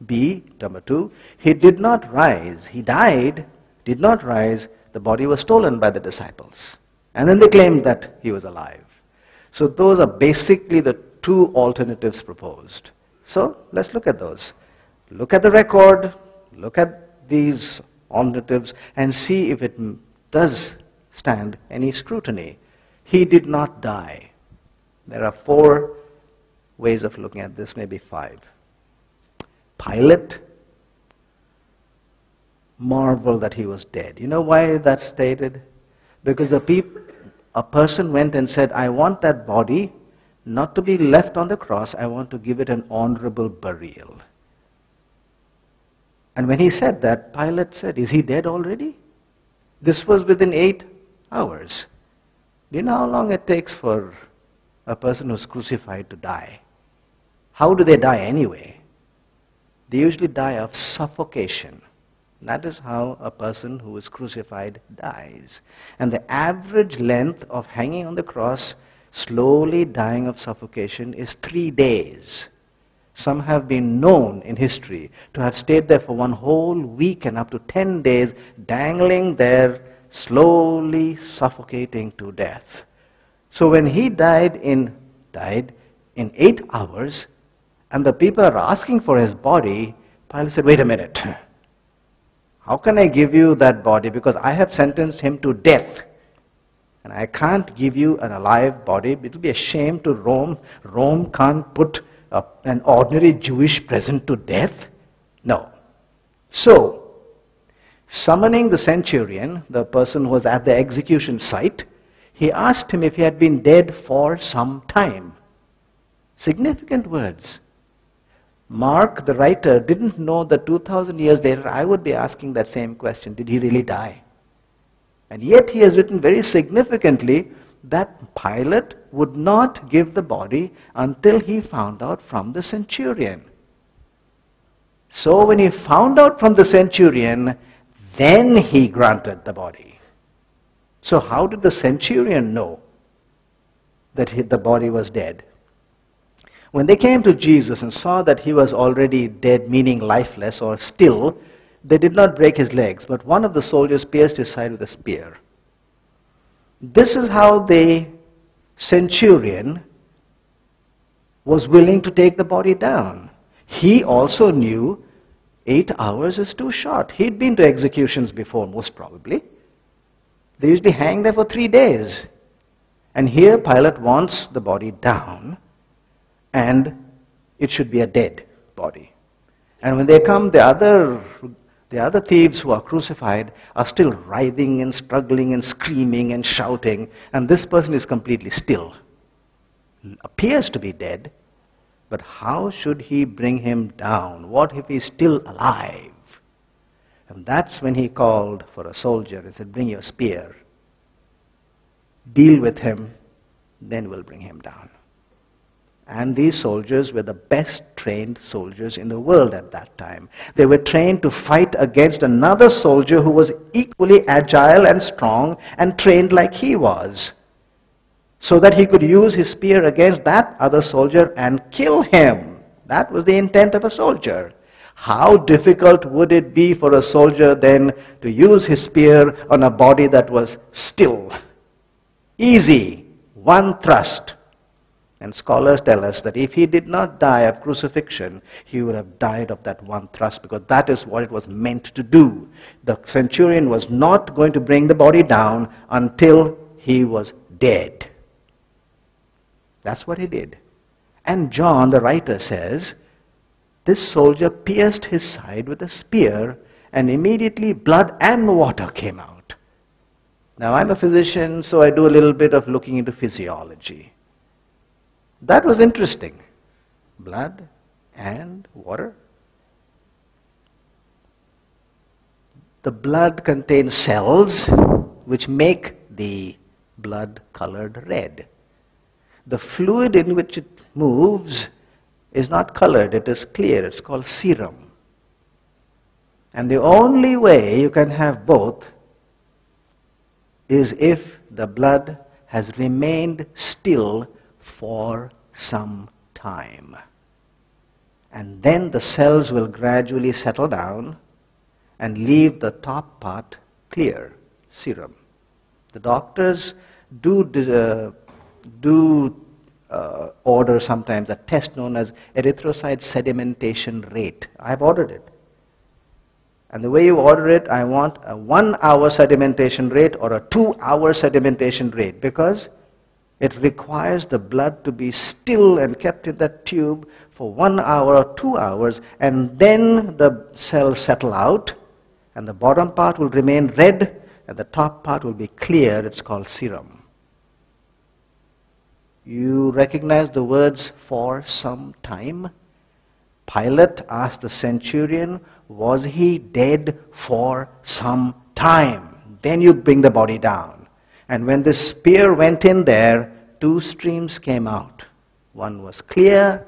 B, number two, he did not rise. He died, did not rise. The body was stolen by the disciples. And then they claimed that he was alive. So those are basically the two alternatives proposed. So let's look at those. Look at the record, look at these alternatives, and see if it does stand any scrutiny. He did not die. There are 4 ways of looking at this, maybe 5. Pilate marveled that he was dead. You know why that's stated? Because a person went and said, I want that body not to be left on the cross, I want to give it an honorable burial. And when he said that, Pilate said, is he dead already? This was within 8 hours. Do you know how long it takes for a person who's crucified to die? How do they die anyway? They usually die of suffocation. That is how a person who is crucified dies. And the average length of hanging on the cross, slowly dying of suffocation, is 3 days. Some have been known in history to have stayed there for 1 whole week and up to 10 days, dangling there, slowly suffocating to death. So when he died in 8 hours, and the people are asking for his body, Pilate said, wait a minute. How can I give you that body? Because I have sentenced him to death. And I can't give you an alive body. It will be a shame to Rome. Rome can't put an ordinary Jewish peasant to death. No. So, summoning the centurion, the person who was at the execution site, he asked him if he had been dead for some time. Significant words. Mark, the writer, didn't know that 2,000 years later I would be asking that same question. Did he really die? And yet he has written very significantly that Pilate would not give the body until he found out from the centurion. So when he found out from the centurion, then he granted the body. So how did the centurion know that the body was dead? When they came to Jesus and saw that he was already dead, meaning lifeless or still, they did not break his legs, but one of the soldiers pierced his side with a spear. This is how the centurion was willing to take the body down. He also knew 8 hours is too short. He'd been to executions before, most probably. They usually hang there for 3 days. And here Pilate wants the body down, and it should be a dead body. And when they come, the other thieves who are crucified are still writhing and struggling and screaming and shouting, and this person is completely still. Appears to be dead, but how should he bring him down? What if he's still alive? And that's when he called for a soldier and said, bring your spear. Deal with him, then we'll bring him down. And these soldiers were the best trained soldiers in the world at that time. They were trained to fight against another soldier who was equally agile and strong and trained like he was, so that he could use his spear against that other soldier and kill him. That was the intent of a soldier. How difficult would it be for a soldier then to use his spear on a body that was still? Easy, one thrust. And scholars tell us that if he did not die of crucifixion, he would have died of that one thrust, because that is what it was meant to do. The centurion was not going to bring the body down until he was dead. That's what he did. And John, the writer, says, this soldier pierced his side with a spear, and immediately blood and water came out. Now, I'm a physician, so I do a little bit of looking into physiology. That was interesting. Blood and water. The blood contains cells which make the blood colored red. the fluid in which it moves is not colored, it is clear. It's called serum. And the only way you can have both is if the blood has remained still for some time. And then the cells will gradually settle down and leave the top part clear, serum. The doctors do order sometimes a test known as erythrocyte sedimentation rate. I've ordered it. And the way you order it, I want a 1 hour sedimentation rate or a 2 hour sedimentation rate, because it requires the blood to be still and kept in that tube for 1 hour or 2 hours, and then the cells settle out, and the bottom part will remain red, and the top part will be clear. It's called serum. You recognize the words "for some time"? Pilate asked the centurion, was he dead for some time? Then you bring the body down. And when the spear went in there, 2 streams came out. One was clear,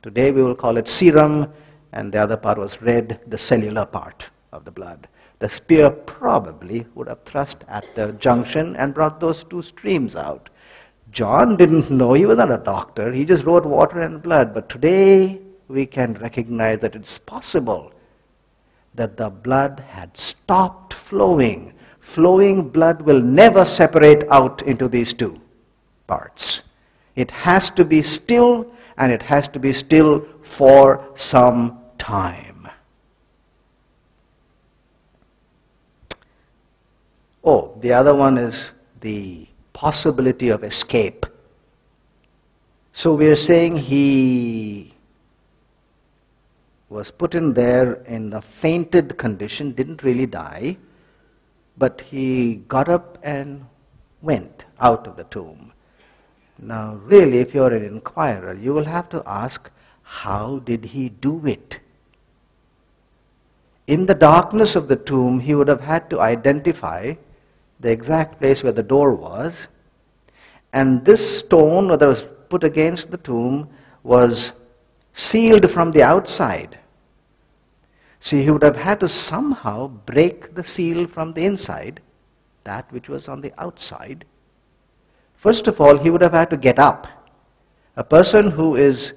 today we will call it serum, and the other part was red, the cellular part of the blood. The spear probably would have thrust at the junction and brought those 2 streams out. John didn't know, he was not a doctor, he just wrote water and blood, but today we can recognize that it's possible that the blood had stopped flowing. Flowing blood will never separate out into these 2 parts. It has to be still, and it has to be still for some time. Oh, the other one is the possibility of escape. So we are saying he was put in there in a fainted condition, didn't really die, but he got up and went out of the tomb. Now really, if you're an inquirer, you will have to ask, how did he do it? In the darkness of the tomb, he would have had to identify the exact place where the door was, and this stone that was put against the tomb was sealed from the outside. So he would have had to somehow break the seal from the inside, that which was on the outside. First of all, he would have had to get up. A person who is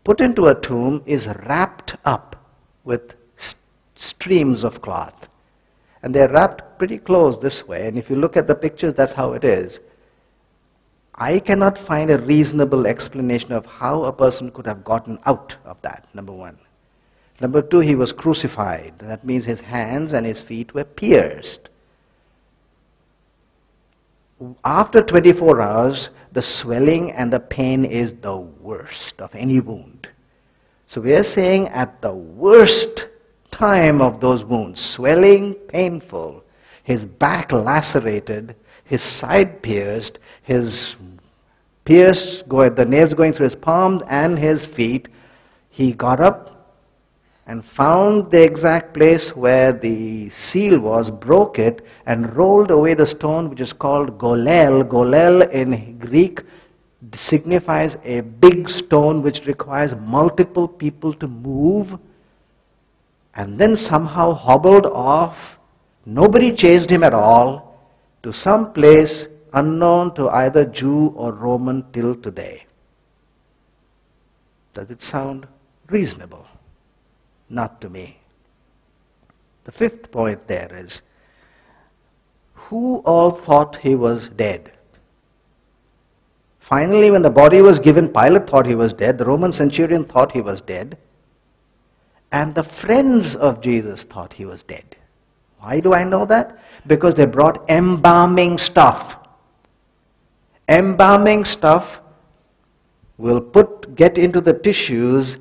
put into a tomb is wrapped up with streams of cloth. And they're wrapped pretty close this way, and if you look at the pictures, that's how it is. I cannot find a reasonable explanation of how a person could have gotten out of that, number one. Number two, he was crucified. That means his hands and his feet were pierced. After 24 hours, the swelling and the pain is the worst of any wound. So we are saying at the worst time of those wounds, swelling, painful, his back lacerated, his side pierced, the nails going through his palms and his feet, he got up and found the exact place where the seal was, broke it, and rolled away the stone, which is called golel. Golel in Greek signifies a big stone which requires multiple people to move, and then somehow hobbled off. Nobody chased him at all, to some place unknown to either Jew or Roman till today. Does it sound reasonable? Not to me. The fifth point there is, who all thought he was dead? Finally, when the body was given, Pilate thought he was dead, the Roman centurion thought he was dead, and the friends of Jesus thought he was dead. Why do I know that? Because they brought embalming stuff. Embalming stuff will get into the tissues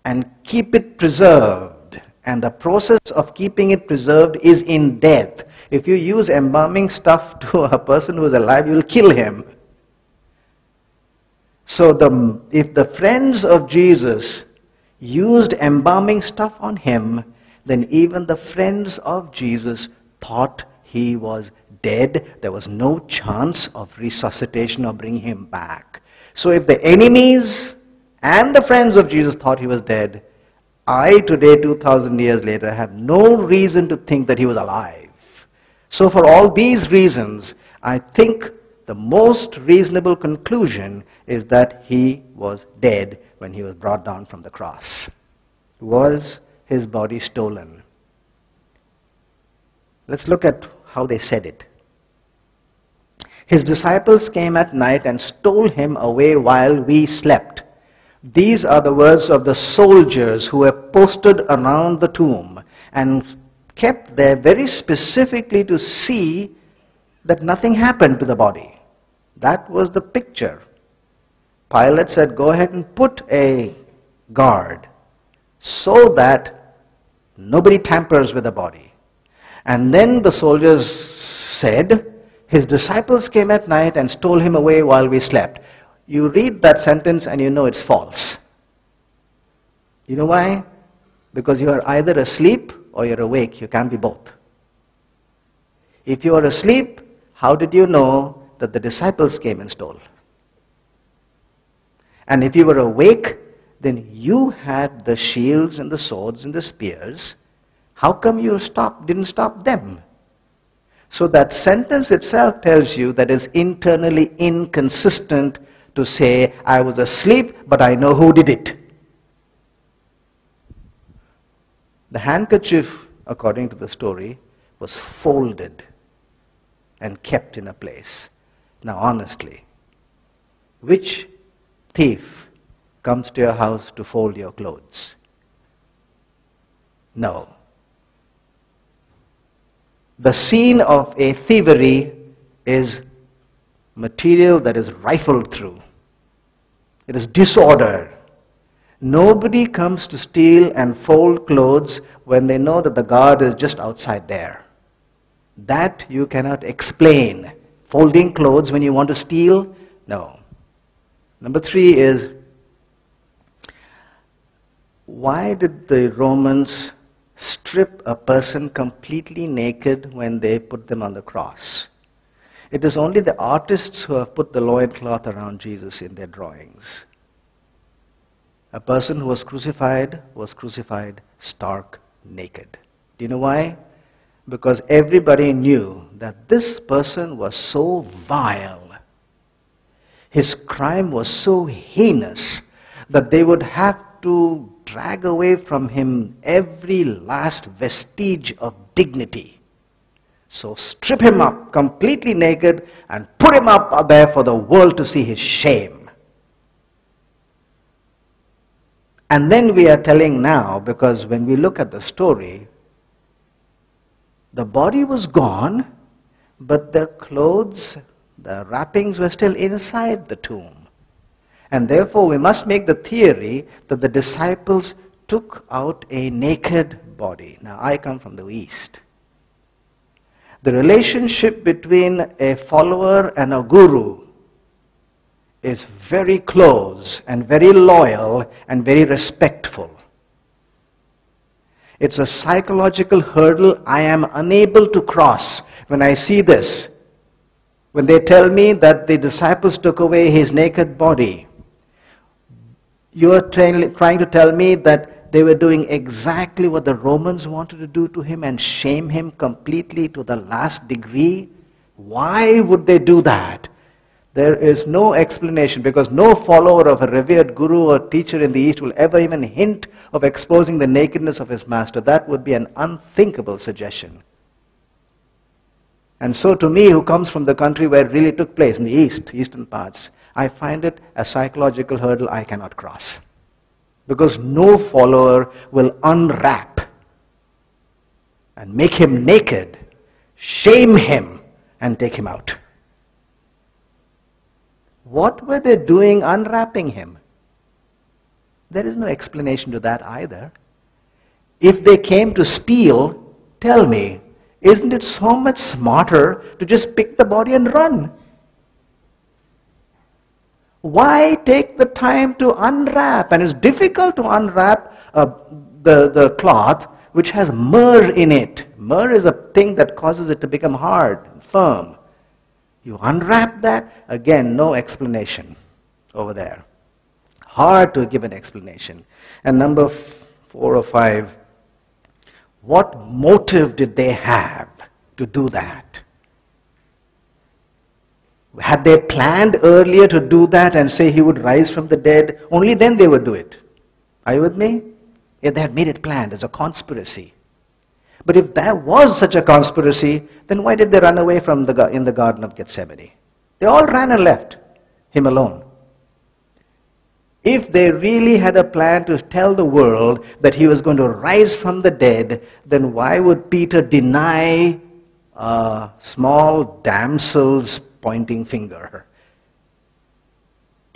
and keep it preserved. And the process of keeping it preserved is in death. If you use embalming stuff to a person who is alive, you will kill him. So if the friends of Jesus used embalming stuff on him, then even the friends of Jesus thought he was dead. There was no chance of resuscitation or bringing him back. So if the enemies and the friends of Jesus thought he was dead, I today, 2,000 years later, have no reason to think that he was alive. So for all these reasons, I think the most reasonable conclusion is that he was dead when he was brought down from the cross. Was his body stolen? Let's look at how they said it. His disciples came at night and stole him away while we slept. These are the words of the soldiers who were posted around the tomb and kept there very specifically to see that nothing happened to the body. That was the picture. Pilate said, go ahead and put a guard so that nobody tampers with the body. And then the soldiers said, his disciples came at night and stole him away while we slept. You read that sentence and you know it's false. You know why? Because you are either asleep or you're awake. You can't be both. If you are asleep, how did you know that the disciples came and stole? And if you were awake, then you had the shields and the swords and the spears. How come you didn't stop them? So that sentence itself tells you that it's internally inconsistent to say, I was asleep, but I know who did it. The handkerchief, according to the story, was folded and kept in a place. Now honestly, which thief comes to your house to fold your clothes? No. The scene of a thievery is material that is rifled through. It is disorder. Nobody comes to steal and fold clothes when they know that the guard is just outside there. That you cannot explain. Folding clothes when you want to steal? No. Number 3 is, why did the Romans strip a person completely naked when they put them on the cross? It is only the artists who have put the loincloth around Jesus in their drawings. A person who was crucified stark naked. Do you know why? Because everybody knew that this person was so vile, his crime was so heinous, that they would have to drag away from him every last vestige of dignity. So strip him up completely naked and put him up there for the world to see his shame. And then we are telling now, because when we look at the story, the body was gone, but the clothes, the wrappings were still inside the tomb. And therefore we must make the theory that the disciples took out a naked body. Now I come from the East. The relationship between a follower and a guru is very close and very loyal and very respectful. It's a psychological hurdle I am unable to cross when I see this. When they tell me that the disciples took away his naked body, you are trying to tell me that they were doing exactly what the Romans wanted to do to him and shame him completely to the last degree? Why would they do that? There is no explanation, because no follower of a revered guru or teacher in the East will ever even hint of exposing the nakedness of his master. That would be an unthinkable suggestion. And so to me, who comes from the country where it really took place, in the East, eastern parts, I find it a psychological hurdle I cannot cross. Because no follower will unwrap and make him naked, shame him, and take him out. What were they doing unwrapping him? There is no explanation to that either. If they came to steal, tell me, isn't it so much smarter to just pick the body and run? Why take the time to unwrap? And it's difficult to unwrap the cloth which has myrrh in it. Myrrh is a thing that causes it to become hard and firm. You unwrap that, again, no explanation. over there. Hard to give an explanation. And number 4 or 5, what motive did they have to do that? Had they planned earlier to do that and say he would rise from the dead? Only then they would do it. Are you with me? If they had made it planned as a conspiracy. But if there was such a conspiracy, then why did they run away from in the Garden of Gethsemane? They all ran and left him alone. If they really had a plan to tell the world that he was going to rise from the dead, then why would Peter deny a small damsel's pointing finger?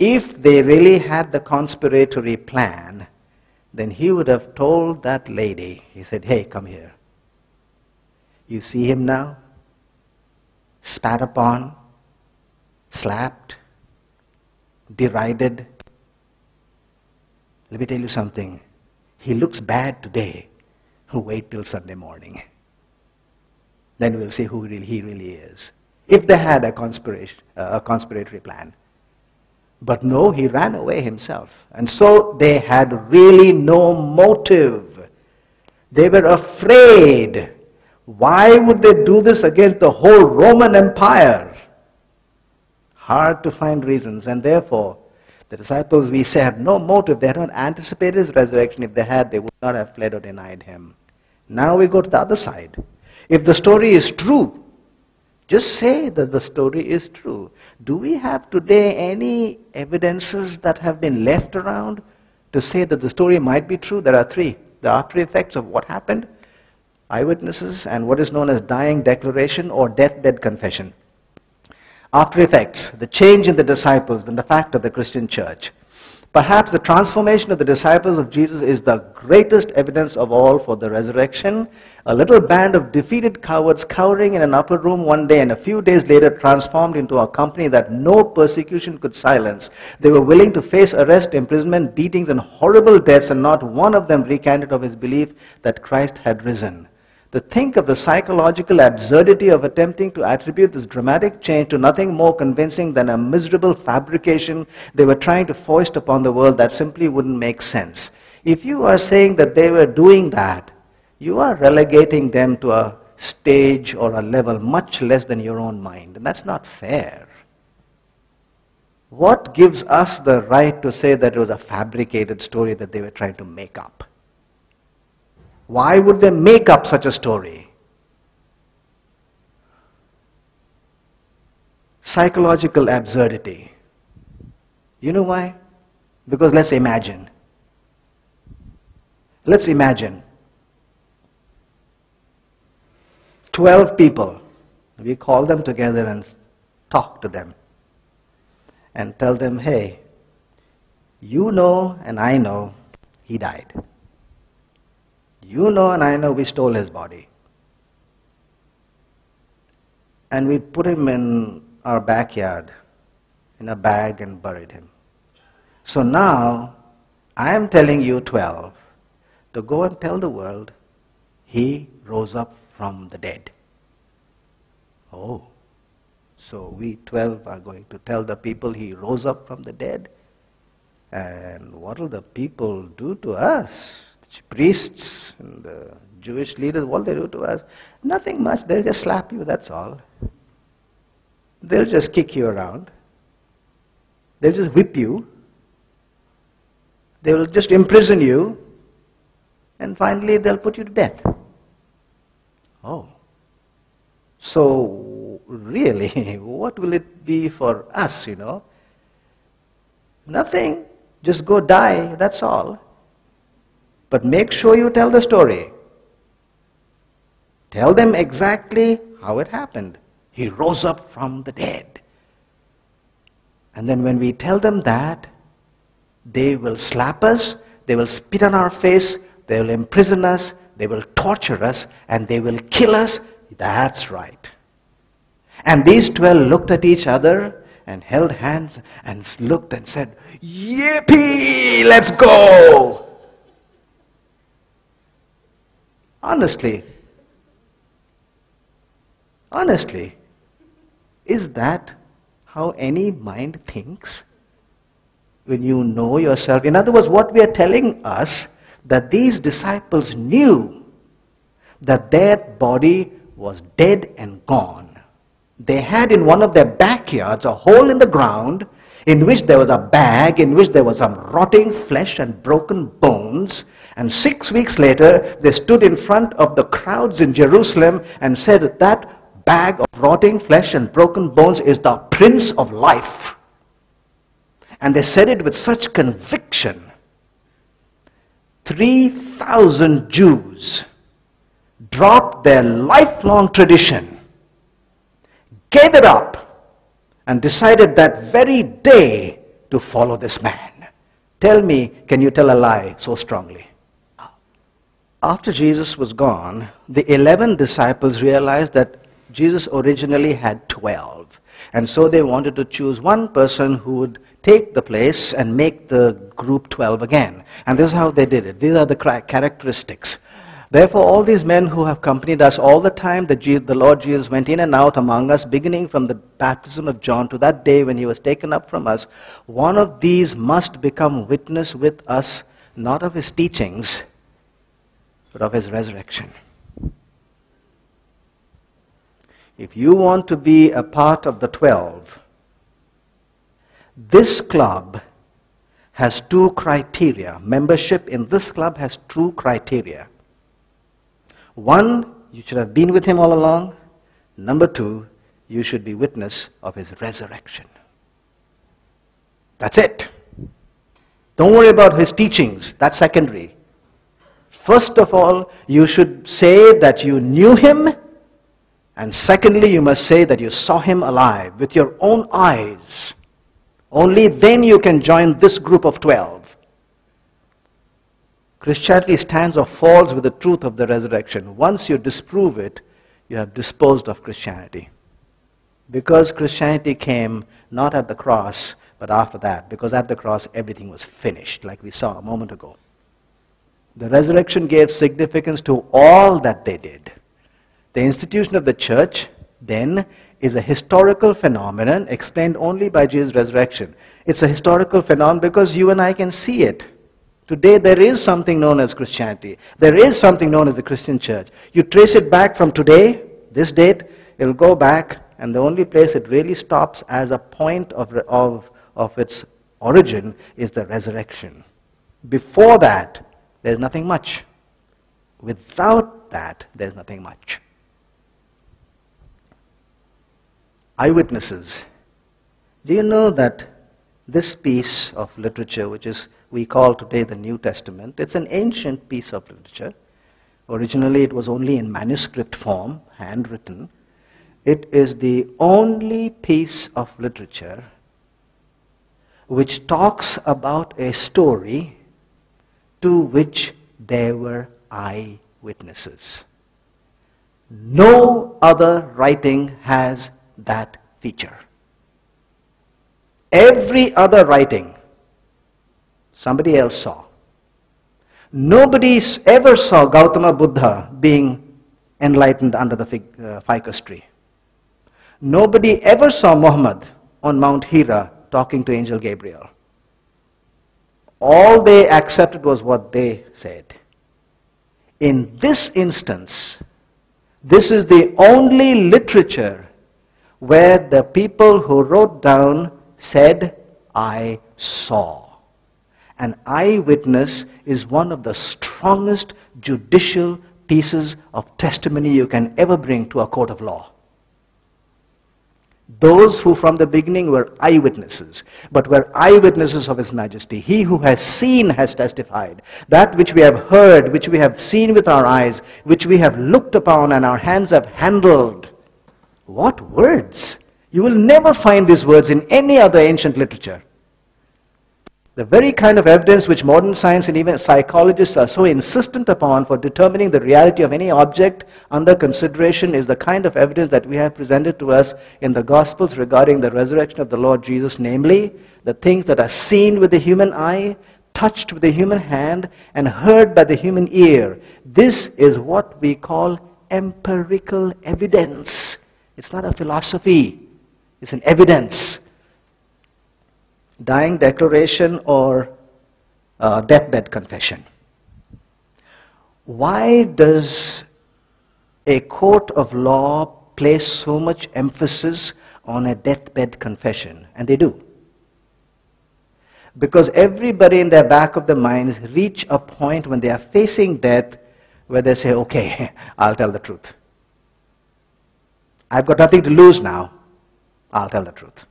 If they really had the conspiratory plan, then he would have told that lady, he said, hey, come here. You see him now? Spat upon, slapped, derided. Let me tell you something. He looks bad today. Wait till Sunday morning. Then we'll see who he really is. If they had a conspiratory plan. But no, he ran away himself. And so they had really no motive. They were afraid. Why would they do this against the whole Roman Empire? Hard to find reasons. And therefore, the disciples, we say, have no motive. They had not anticipated his resurrection. If they had, they would not have fled or denied him. Now we go to the other side. If the story is true, just say that the story is true. Do we have today any evidences that have been left around to say that the story might be true? There are 3. The after effects of what happened, eyewitnesses, and what is known as dying declaration or deathbed confession. After effects, the change in the disciples and the fact of the Christian church. Perhaps the transformation of the disciples of Jesus is the greatest evidence of all for the resurrection. A little band of defeated cowards cowering in an upper room one day and a few days later transformed into a company that no persecution could silence. They were willing to face arrest, imprisonment, beatings, and horrible deaths, and not one of them recanted of his belief that Christ had risen. Think of the psychological absurdity of attempting to attribute this dramatic change to nothing more convincing than a miserable fabrication they were trying to foist upon the world that simply wouldn't make sense. If you are saying that they were doing that, you are relegating them to a stage or a level much less than your own mind, and that's not fair. What gives us the right to say that it was a fabricated story that they were trying to make up? Why would they make up such a story? Psychological absurdity. You know why? Because let's imagine. Let's imagine 12 people. We call them together and talk to them and tell them, hey, you know and I know he died. You know and I know we stole his body. And we put him in our backyard in a bag and buried him. So now, I am telling you 12 to go and tell the world he rose up from the dead. Oh, so we 12 are going to tell the people he rose up from the dead? And what will the people do to us? Priests and the Jewish leaders, what they do to us? Nothing much. They'll just slap you, that's all. They'll just kick you around. They'll just whip you. They will just imprison you. And finally they'll put you to death. Oh. So really, what will it be for us, you know? Nothing. Just go die, that's all. But make sure you tell the story. Tell them exactly how it happened. He rose up from the dead. And then when we tell them that, they will slap us, they will spit on our face, they will imprison us, they will torture us, and they will kill us. That's right. And these 12 looked at each other and held hands and looked and said, yippee, let's go. Honestly, is that how any mind thinks? when you know yourself. In other words, what we are telling us, that these disciples knew that their body was dead and gone. They had in one of their backyards a hole in the ground in which there was a bag, in which there was some rotting flesh and broken bones. And 6 weeks later, they stood in front of the crowds in Jerusalem and said that that bag of rotting flesh and broken bones is the Prince of Life. And they said it with such conviction. 3,000 Jews dropped their lifelong tradition, gave it up, and decided that very day to follow this man. Tell me, can you tell a lie so strongly? After Jesus was gone, the 11 disciples realized that Jesus originally had 12. And so they wanted to choose one person who would take the place and make the group 12 again. And this is how they did it. These are the characteristics. Therefore, all these men who have accompanied us all the time, the Lord Jesus went in and out among us, beginning from the baptism of John to that day when he was taken up from us. One of these must become witness with us, not of his teachings, but of his resurrection. If you want to be a part of the 12, this club has 2 criteria. Membership in this club has 2 criteria. 1, you should have been with him all along. Number 2, you should be witness of his resurrection. That's it. Don't worry about his teachings. That's secondary. First of all, you should say that you knew him. And secondly, you must say that you saw him alive with your own eyes. Only then you can join this group of 12. Christianity stands or falls with the truth of the resurrection. Once you disprove it, you have disposed of Christianity. Because Christianity came not at the cross, but after that. Because at the cross, everything was finished, like we saw a moment ago. The resurrection gave significance to all that they did. The institution of the church, then, is a historical phenomenon explained only by Jesus' resurrection. It's a historical phenomenon because you and I can see it. Today there is something known as Christianity. There is something known as the Christian church. You trace it back from today, this date, it will go back, and the only place it really stops as a point of its origin is the resurrection. Before that, there's nothing much. Without that, there's nothing much. Eyewitnesses. Do you know that this piece of literature, which is we call today the New Testament, it's an ancient piece of literature. Originally it was only in manuscript form, handwritten. It is the only piece of literature which talks about a story to which there were eyewitnesses. No other writing has that feature. Every other writing, somebody else saw. Nobody ever saw Gautama Buddha being enlightened under the ficus tree. Nobody ever saw Muhammad on Mount Hira talking to Angel Gabriel. All they accepted was what they said. In this instance, this is the only literature where the people who wrote down said, I saw. An eyewitness is one of the strongest judicial pieces of testimony you can ever bring to a court of law. Those who from the beginning were eyewitnesses, but were eyewitnesses of His Majesty. He who has seen has testified. That which we have heard, which we have seen with our eyes, which we have looked upon and our hands have handled. What words! You will never find these words in any other ancient literature. The very kind of evidence which modern science and even psychologists are so insistent upon for determining the reality of any object under consideration is the kind of evidence that we have presented to us in the Gospels regarding the resurrection of the Lord Jesus, namely, the things that are seen with the human eye, touched with the human hand, and heard by the human ear. This is what we call empirical evidence. It's not a philosophy, it's an evidence. dying declaration or deathbed confession. Why does a court of law place so much emphasis on a deathbed confession? And they do. Because everybody in their back of their minds reach a point when they are facing death where they say, okay, I'll tell the truth. I've got nothing to lose now. I'll tell the truth.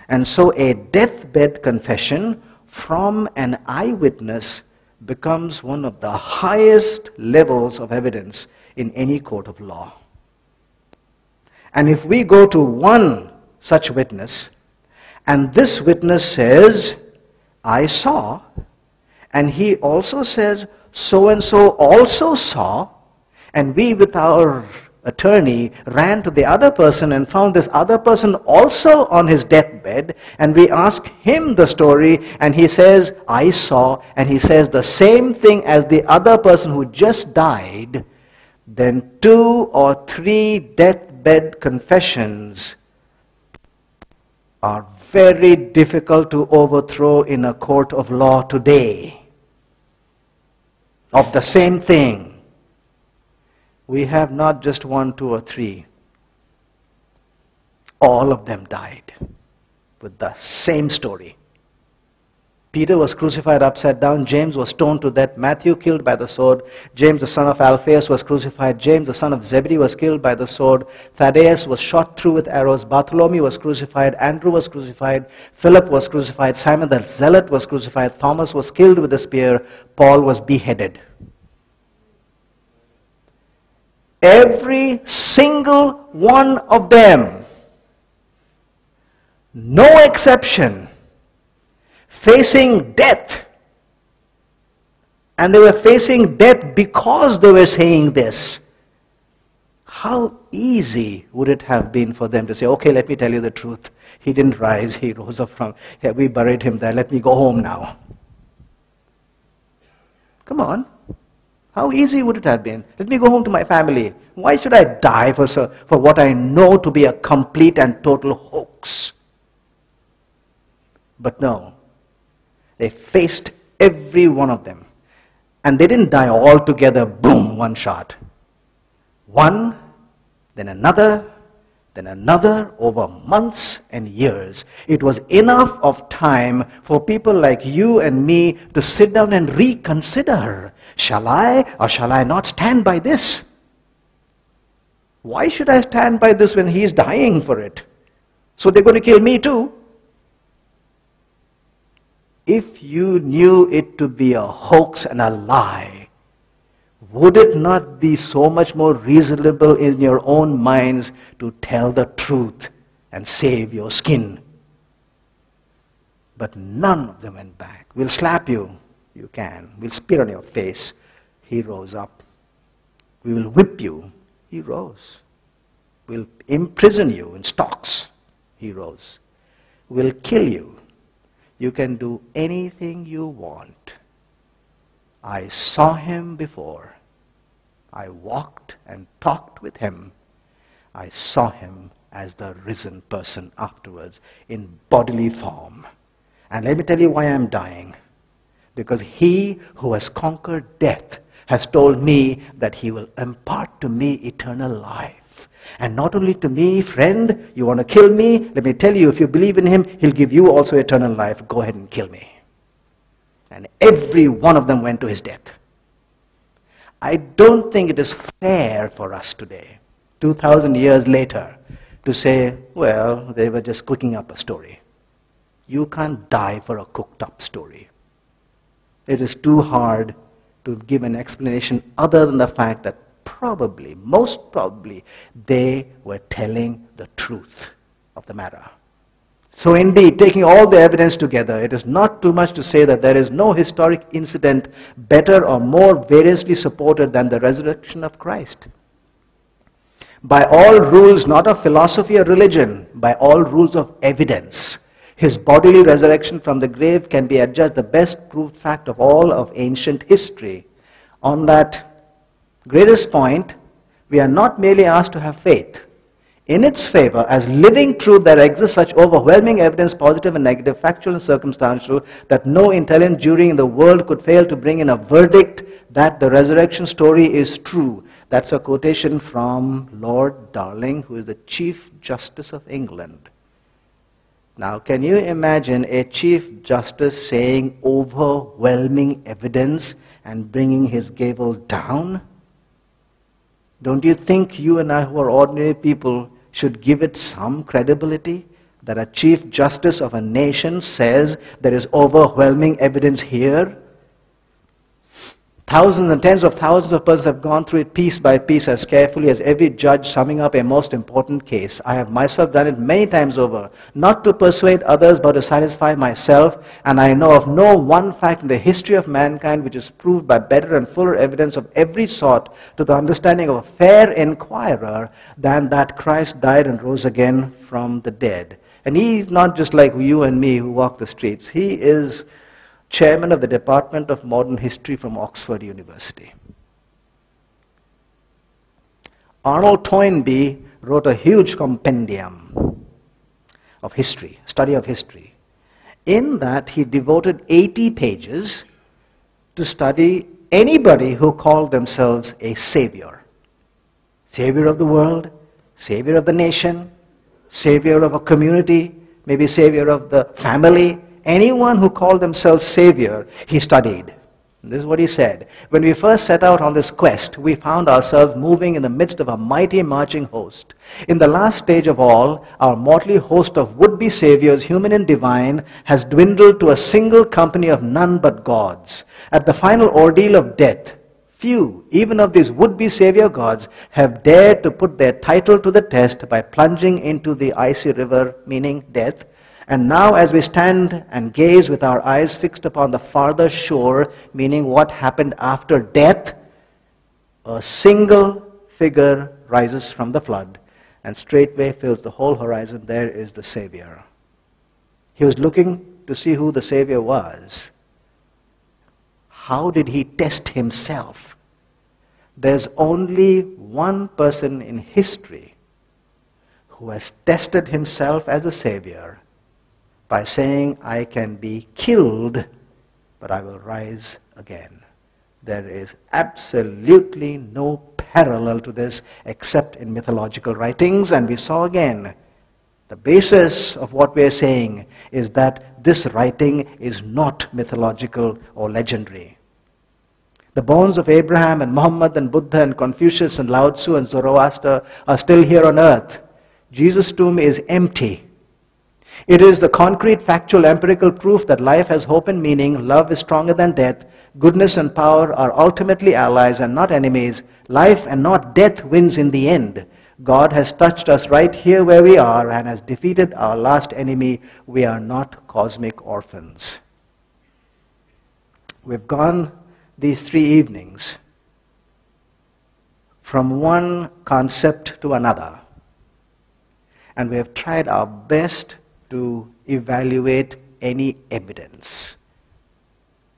And so a deathbed confession from an eyewitness becomes one of the highest levels of evidence in any court of law. And if we go to one such witness, and this witness says, I saw, and he also says, so-and-so also saw, and we with our attorney ran to the other person and found this other person also on his deathbed, and we ask him the story, and he says, I saw, and he says the same thing as the other person who just died, then 2 or 3 deathbed confessions are very difficult to overthrow in a court of law today. Of the same thing. We have not just 1, 2, or 3. All of them died with the same story. Peter was crucified upside down. James was stoned to death. Matthew killed by the sword. James the son of Alphaeus was crucified. James the son of Zebedee was killed by the sword. Thaddeus was shot through with arrows. Bartholomew was crucified. Andrew was crucified. Philip was crucified. Simon the Zealot was crucified. Thomas was killed with a spear. Paul was beheaded. Every single one of them, no exception, facing death. And they were facing death because they were saying this. How easy would it have been for them to say, okay, let me tell you the truth. He didn't rise, he rose up from, yeah, we buried him there, let me go home now. Come on. How easy would it have been? Let me go home to my family. Why should I die for what I know to be a complete and total hoax? But no. They faced every one of them. And they didn't die all together, boom, one shot. One, then another, over months and years. It was enough of time for people like you and me to sit down and reconsider. Shall I or shall I not stand by this? Why should I stand by this when he is dying for it? So they're going to kill me too. If you knew it to be a hoax and a lie, would it not be so much more reasonable in your own minds to tell the truth and save your skin? But none of them went back. We'll slap you. You can. We'll spit on your face. He rose up. We will whip you. He rose. We'll imprison you in stocks. He rose. We'll kill you. You can do anything you want. I saw him before. I walked and talked with him. I saw him as the risen person afterwards in bodily form. And let me tell you why I'm dying. Because he who has conquered death has told me that he will impart to me eternal life. And not only to me, friend, you want to kill me? Let me tell you, if you believe in him, he'll give you also eternal life. Go ahead and kill me. And every one of them went to his death. I don't think it is fair for us today, 2,000 years later, to say, well, they were just cooking up a story. You can't die for a cooked up story. It is too hard to give an explanation other than the fact that probably, most probably, they were telling the truth of the matter. So indeed, taking all the evidence together, it is not too much to say that there is no historic incident better or more variously supported than the resurrection of Christ. By all rules, not of philosophy or religion, by all rules of evidence, his bodily resurrection from the grave can be adjudged the best proved fact of all of ancient history. On that greatest point, we are not merely asked to have faith. in its favor as living truth, there exists such overwhelming evidence, positive and negative, factual and circumstantial, that no intelligent jury in the world could fail to bring in a verdict that the resurrection story is true. That's a quotation from Lord Darling, who is the Chief Justice of England. Now, can you imagine a Chief Justice saying overwhelming evidence and bringing his gavel down? Don't you think you and I, who are ordinary people, should give it some credibility? That a Chief Justice of a nation says there is overwhelming evidence here? Thousands and tens of thousands of persons have gone through it piece by piece as carefully as every judge summing up a most important case. I have myself done it many times over, not to persuade others but to satisfy myself, and I know of no one fact in the history of mankind which is proved by better and fuller evidence of every sort to the understanding of a fair inquirer than that Christ died and rose again from the dead. And he's not just like you and me who walk the streets. He is chairman of the Department of Modern History from Oxford University. Arnold Toynbee wrote a huge compendium of history, study of history. In that, he devoted 80 pages to study anybody who called themselves a savior. Savior of the world, savior of the nation, savior of a community, maybe savior of the family. Anyone who called themselves savior, he studied. This is what he said. When we first set out on this quest, we found ourselves moving in the midst of a mighty marching host. In the last stage of all, our motley host of would-be saviors, human and divine, has dwindled to a single company of none but gods. At the final ordeal of death, few, even of these would-be savior gods, have dared to put their title to the test by plunging into the icy river, meaning death. And now, as we stand and gaze with our eyes fixed upon the farther shore, meaning what happened after death, a single figure rises from the flood and straightway fills the whole horizon. There is the Savior. He was looking to see who the Savior was. How did he test himself? There's only one person in history who has tested himself as a Savior by saying, I can be killed, but I will rise again. There is absolutely no parallel to this except in mythological writings, and we saw again, the basis of what we are saying is that this writing is not mythological or legendary. The bones of Abraham and Muhammad and Buddha and Confucius and Lao Tzu and Zoroaster are still here on earth. Jesus' tomb is empty. It is the concrete, factual, empirical proof that life has hope and meaning, love is stronger than death, goodness and power are ultimately allies and not enemies, life and not death wins in the end. God has touched us right here where we are and has defeated our last enemy. We are not cosmic orphans. We've gone these 3 evenings from one concept to another, and we have tried our best to evaluate any evidence.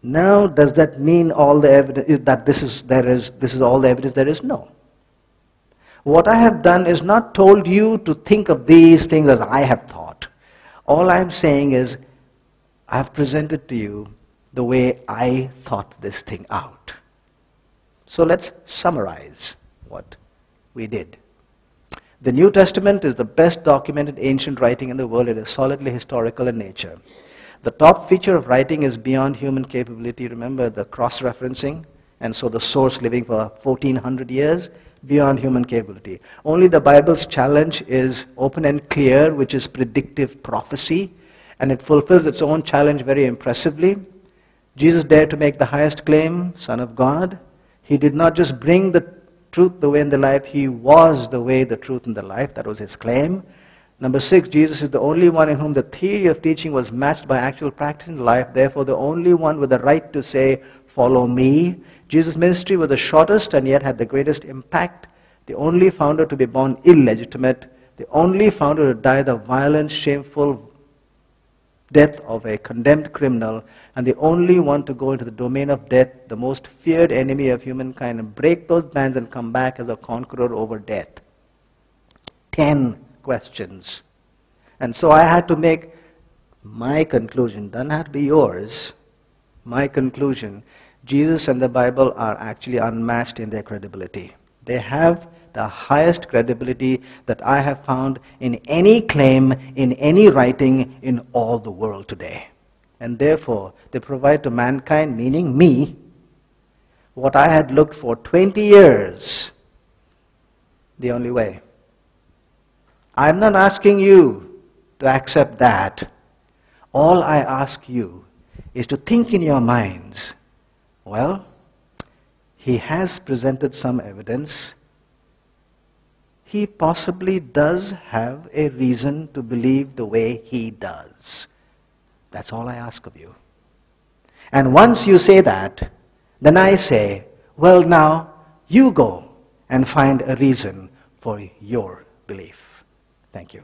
Now, does that mean all the evidence that this is all the evidence there is? No. What I have done is not told you to think of these things as I have thought. All I'm saying is I have presented to you the way I thought this thing out. So let's summarize what we did. The New Testament is the best documented ancient writing in the world. It is solidly historical in nature. The top feature of writing is beyond human capability. Remember the cross-referencing, and so the source living for 1400 years, beyond human capability. Only the Bible's challenge is open and clear, which is predictive prophecy, and it fulfills its own challenge very impressively. Jesus dared to make the highest claim, Son of God. He did not just bring the truth, the way, and the life. He was the way, the truth, and the life. That was his claim. Number 6, Jesus is the only one in whom the theory of teaching was matched by actual practice in life. Therefore, the only one with the right to say, follow me. Jesus' ministry was the shortest and yet had the greatest impact. The only founder to be born illegitimate. The only founder to die the violent, shameful death of a condemned criminal, and the only one to go into the domain of death, the most feared enemy of humankind, and break those bands and come back as a conqueror over death. 10 questions. And so I had to make my conclusion, doesn't have to be yours, my conclusion. Jesus and the Bible are actually unmatched in their credibility. They have the highest credibility that I have found in any claim, in any writing in all the world today. And therefore, they provide to mankind, meaning me, what I had looked for 20 years, the only way. I'm not asking you to accept that. All I ask you is to think in your minds, well, he has presented some evidence. He possibly does have a reason to believe the way he does. That's all I ask of you. And once you say that, then I say, well, now you go and find a reason for your belief. Thank you.